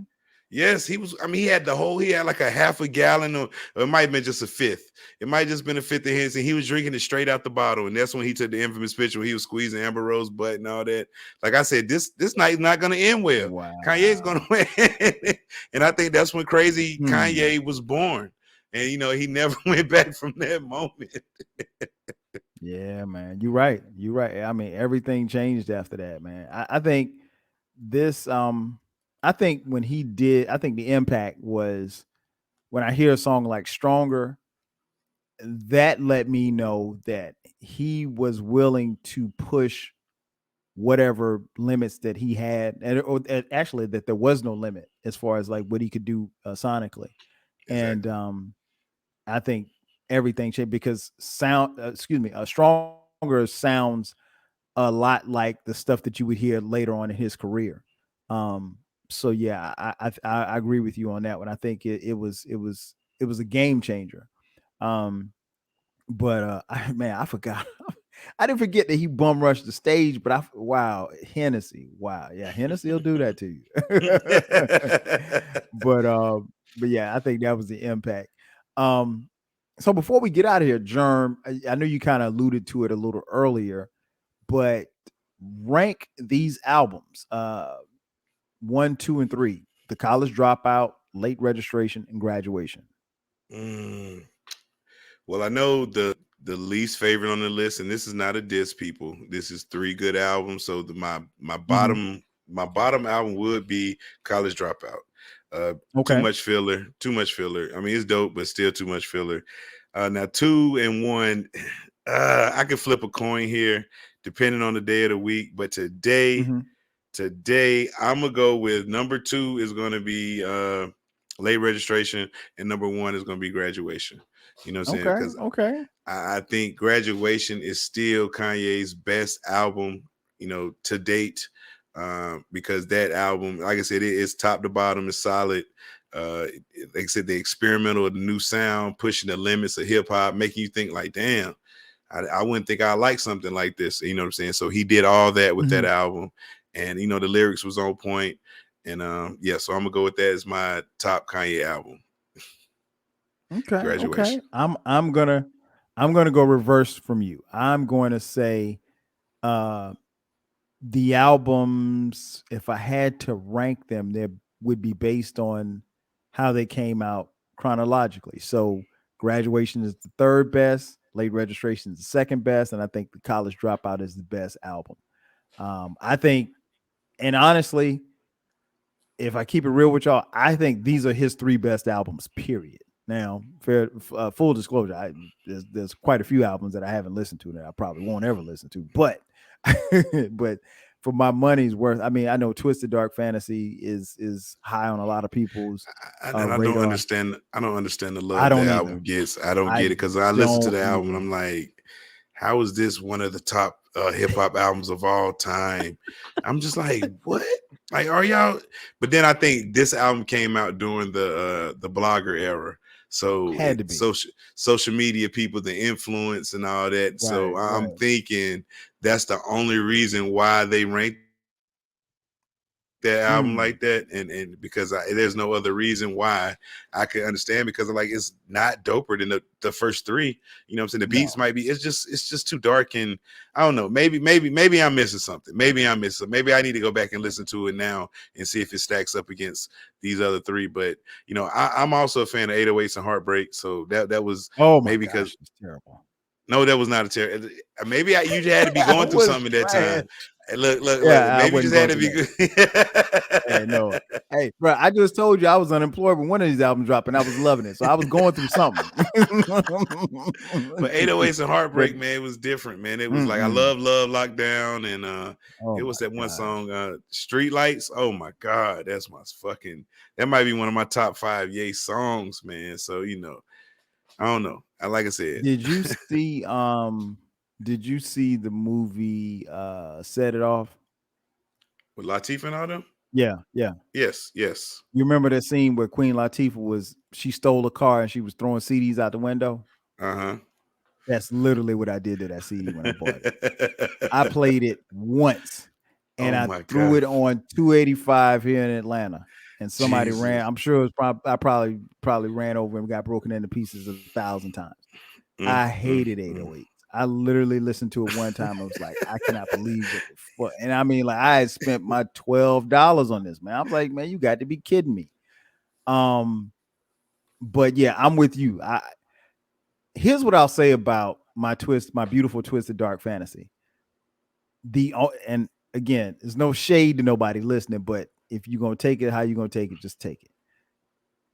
Yes, he was. I mean, he had like a half a gallon, or it might have been just a fifth. It might have just been a fifth of his, and he was drinking it straight out the bottle. And that's when he took the infamous picture where he was squeezing Amber Rose butt and all that. Like I said, this night is not going to end well. Kanye's going to Wow. win, and I think that's when crazy Hmm. Kanye was born. And he never went back from that moment. Yeah, man. You're right. You're right. I mean, everything changed after that, man. I think this. I think when he did, I think the impact was when I hear a song like "Stronger." That let me know that he was willing to push whatever limits that he had, and actually that there was no limit as far as like what he could do sonically. And Exactly. I think everything changed because Stronger sounds a lot like the stuff that you would hear later on in his career. Um, so yeah, I agree with you on that one. I think it was a game changer. Um, but man, I forgot. I didn't forget that he bum rushed the stage, but wow, Hennessy, wow, yeah, Hennessy will do that to you. but but yeah, I think that was the impact. Um, so before we get out of here, Germ, I know you kind of alluded to it a little earlier, but rank these albums, 1, 2, and 3: The College Dropout, Late Registration, and Graduation. Mm. Well, I know the least favorite on the list, and this is not a diss, people. This is three good albums. So Hmm. my bottom album would be College Dropout. Too Okay. much filler, too much filler. I mean, it's dope, but still too much filler. Now 2 and 1, I could flip a coin here, depending on the day of the week. But Hmm. today I'm gonna go with number 2 is gonna be Late Registration, and number 1 is gonna be Graduation. You know what I'm saying? Okay. Because Okay. I think Graduation is still Kanye's best album, to date. Because that album, like I said, it's top to bottom, is solid. Like I said, the experimental, the new sound, pushing the limits of hip hop, making you think like, damn, I wouldn't think I like something like this. You know what I'm saying? So he did all that with that Mhm. album, and the lyrics was on point. And yeah, so I'm gonna go with that as my top Kanye album, Okay, okay. Graduation. I'm gonna go reverse from you. I'm going to say uh the albums, if I had to rank them, they would be based on how they came out chronologically. So Graduation is the third best, Late Registration is the second best, and I think The College Dropout is the best album. I think, and honestly, if I keep it real with y'all, I think these are his three best albums. Period. Now, full disclosure, there's quite a few albums that I haven't listened to that I probably won't ever listen to, but but for my money's worth, I mean, I know Twisted Dark Fantasy is high on a lot of people's And I don't radar. understand. I don't understand the I love the don't either. album gets. I don't I get it because I listened to don't the album and either. I'm like, how is this one of the top hip hop albums of all time? I'm just like, what? Like, are y'all? But then I think this album came out during the blogger era, so Had it to be. social media people, the influence and all that. Right, So I'm right. thinking that's the only reason why they ranked that album like that, and because there's no other reason why I could understand, because like it's not doper than the first three. You know what I'm saying? The beats might be, No. it's just too dark, and I don't know. Maybe I'm missing something. Maybe I need to go back and listen to it now and see if it stacks up against these other three. But I'm also a fan of 808s and Heartbreak, so that was Oh my maybe because gosh, it's terrible. no, that was not a terror. Maybe you just had to be I going through was something at that trash. time. Hey, look. Yeah, I Maybe you wasn't just had going to through be that. good. Yeah, no. Hey, bro, I just told you I was unemployed when one of these albums dropped, and I was loving it. So I was going through something. But 808s and But Heartbreak, man, it was different, man. It was like I mm-mm. love Lockdown, and Oh it my was that one gosh. song, Street Lights. Oh my God, that's my fucking. That might be one of my top 5 Ye songs, man. So I don't know. Like I said, Did you see did you see the movie Set It Off? with Latifah and all them. Yeah, yeah. Yes, yes. You remember that scene where Queen Latifah she stole a car and she was throwing CDs out the window? Uh-huh. That's literally what I did to that CD when I bought it. I played it once and Oh I my threw God. it on 285 here in Atlanta. And somebody ran. Jesus. I'm sure it was I probably ran over and got broken into pieces 1,000 times. I hated Mm. 808s. I literally listened to it one time. I was like, I cannot believe what the fuck. And I mean, like, I had spent my $12 on this, man. I was like, man, you got to be kidding me. Um, but yeah, I'm with you. Here's what I'll say about my beautiful twisted dark fantasy. And again, there's no shade to nobody listening, but if you're gonna take it, how you gonna take it, just take it.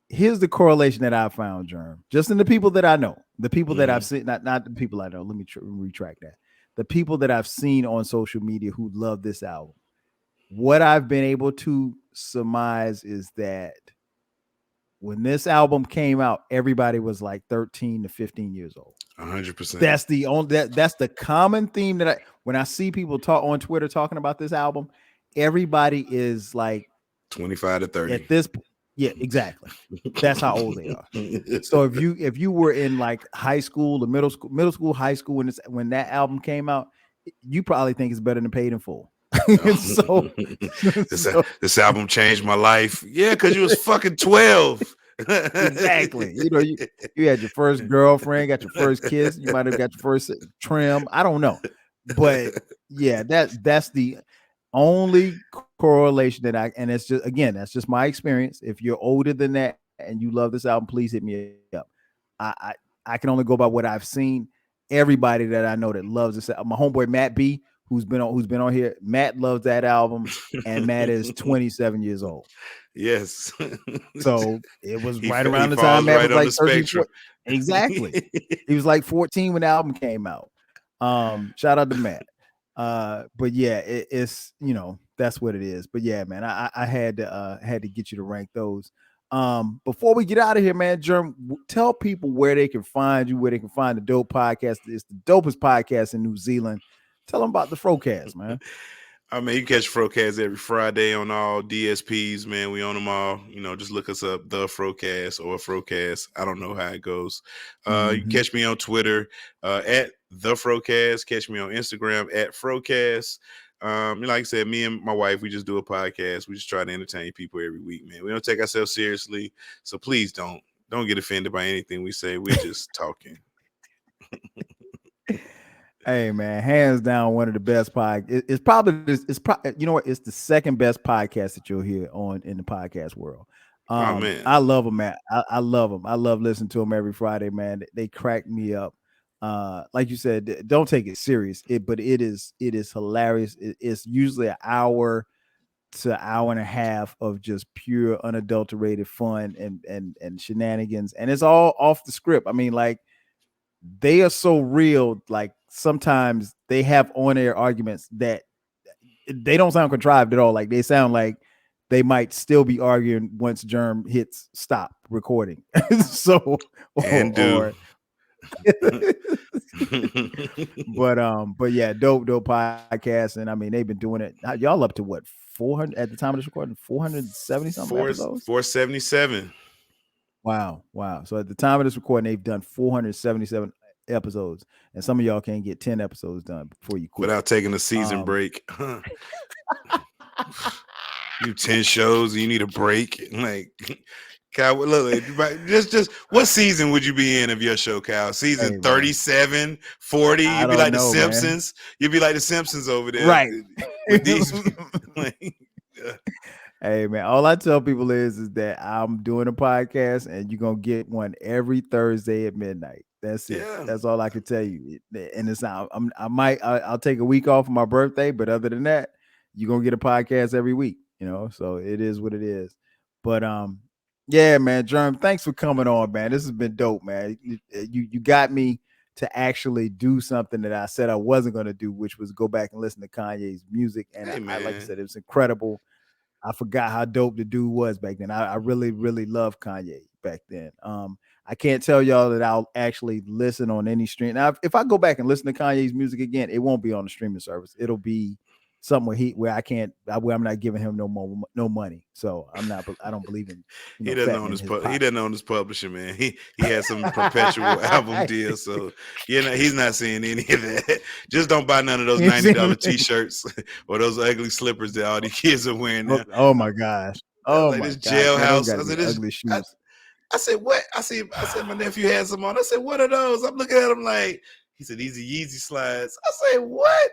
Here's the correlation that I found, Jerm. Just in the people that I know, the people that I've Mm-hmm. seen, not the people I know. Let me retract that. The people that I've seen on social media who love this album. What I've been able to surmise is that when this album came out, everybody was like 13 to 15 years old. 100%. That's the only that's the common theme that when I see people talk on Twitter talking about this album, everybody is like 25 to 30. at this yeah, exactly. That's how old they are. So if you were in like high school or middle school, high school when that album came out, you probably think it's better than Paid in Full. so this, so this album changed my life. Yeah, because you was fucking 12. exactly. You had your first girlfriend, got your first kiss, you might have got your first trim. I don't know. But yeah, that's the only correlation that and it's just again, that's just my experience. If you're older than that and you love this album, please hit me up. I I can only go by what I've seen. Everybody that I know that loves this, my homeboy Matt B, who's been on here, Matt loves that album, and Matt is 27 years old. Yes. So it was right He around the time falls Matt right was on the like 13, spectrum. 14. Exactly. He was like 14 when the album came out. Shout out to Matt. But yeah, it's that's what it is. But yeah, man, I had to get you to rank those. Before we get out of here, man, Jerm, tell people where they can find you, where they can find the Dope Podcast. It's the dopest podcast in New Zealand. Tell them about the Frocast, man. I mean, you catch Frocast every Friday on all DSPs, man. We on them all. Just look us up, the Frocast or Frocast. I don't know how it goes. You Mm-hmm. catch me on Twitter at the Frocast. Catch me on Instagram at Frocast. Like I said, me and my wife, we just do a podcast. We just try to entertain people every week, man. We don't take ourselves seriously, so please don't get offended by anything we say. We're just talking. Hey man, hands down, one of the best It's probably you know what? It's the second best podcast that you'll hear on in the podcast world. Oh man. I love them, man. I love them. I love listening to them every Friday, man. They crack me up. Like you said, don't take it serious. But it is hilarious. It's usually an hour to hour and a half of just pure unadulterated fun and shenanigans, and it's all off the script. I mean, like they are so real. Like sometimes they have on air arguments that they don't sound contrived at all. Like they sound like they might still be arguing once Jerm hits stop recording. so And do. or but yeah, dope podcast. And I mean they've been doing it. Y'all up to what 400 at the time of this recording, 470 something episodes? 477. Wow. So at the time of this recording, they've done 477 episodes, and some of y'all can't get 10 episodes done before you quit. Without taking a season break. You 10 shows, you need a break. Like, Kyle, look, just what season would you be in of your show, Kyle? Season 37, 40? You'd be like the Simpsons. Man. You'd be like the Simpsons over there. Right. With these Hey man, all I tell people is that I'm doing a podcast and you're gonna get one every Thursday at midnight. That's it. Yeah. That's all I can tell you. And it's not. I'll take a week off for my birthday, but other than that, you're gonna get a podcast every week. So it is what it is. But yeah, man, Jerm, thanks for coming on, man. This has been dope, man. You got me to actually do something that I said I wasn't gonna do, which was go back and listen to Kanye's music. And I like I said, it was incredible. I forgot how dope the dude was back then. I really, really loved Kanye back then. I can't tell y'all that I'll actually listen on any stream. Now, if I go back and listen to Kanye's music again, it won't be on the streaming service. It'll be something where I can't where I'm not giving him no money. So I don't believe in fattening his He pocket. doesn't own his publisher, man. He has some perpetual album deal, so he's not seeing any of that. Just don't buy none of those $90 t-shirts or those ugly slippers that all these kids are wearing now. Oh my gosh. I was Oh like, my this gosh, man, those jailhouse. got I to be said, this. ugly shoes. I said, what? I said, my nephew had some on. I said, what are those? I'm looking at him like, he said, these are Yeezy slides. I said, what?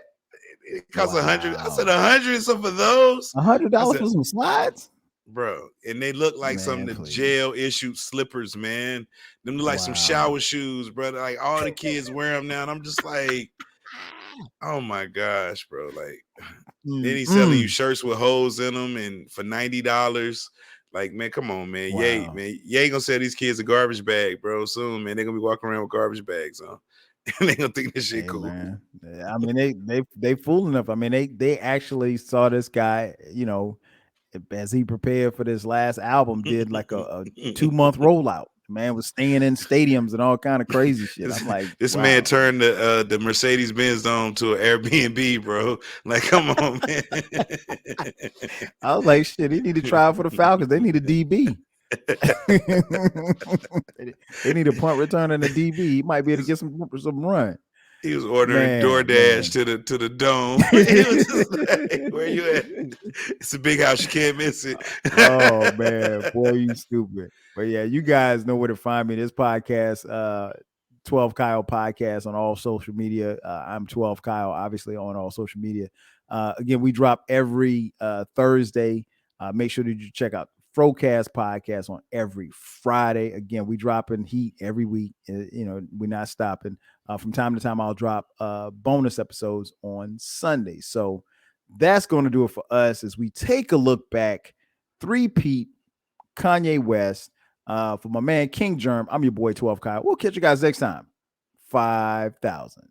It costs 100. I said, 100 for those. I $100 said, for some slides, bro, and they look like some of man. the Please. jail issued slippers, man. Them look like some Wow. shower shoes, brother. Like all the kids wear them now, and I'm just like, oh my gosh, bro. Like, then he's selling you shirts with holes in them, and for $90. Like, man, come on, man. Wow. Ye gonna sell these kids a garbage bag, bro. Soon, man. They're gonna be walking around with garbage bags on. And they gonna think this shit Hey cool. man. I mean they fool enough. I mean they actually saw this guy, as he prepared for this last album, did like a 2-month rollout. The man was staying in stadiums and all kind of crazy shit. I'm like, this wow. man turned the Mercedes Benz Dome to an Airbnb, bro. Like, come on, man. I was like, shit, he need to try for the Falcons. They need a DB. They need a punt return and a DB. He might be able to get some run. He was ordering DoorDash to the dome. He was just like, where you at? It's a big house. You can't miss it. Oh man, boy, you stupid. But yeah, you guys know where to find me. This podcast, 12 Kyle podcast on all social media. I'm 12 Kyle, obviously on all social media. Again, we drop every Thursday. Make sure that you check out Frocast podcast on every Friday. Again, we dropping heat every week. We're not stopping. From time to time, I'll drop bonus episodes on Sunday. So that's going to do it for us as we take a look back. Peat, Kanye West. For my man King Jerm, I'm your boy 12 Kyle. We'll catch you guys next time. 5,000.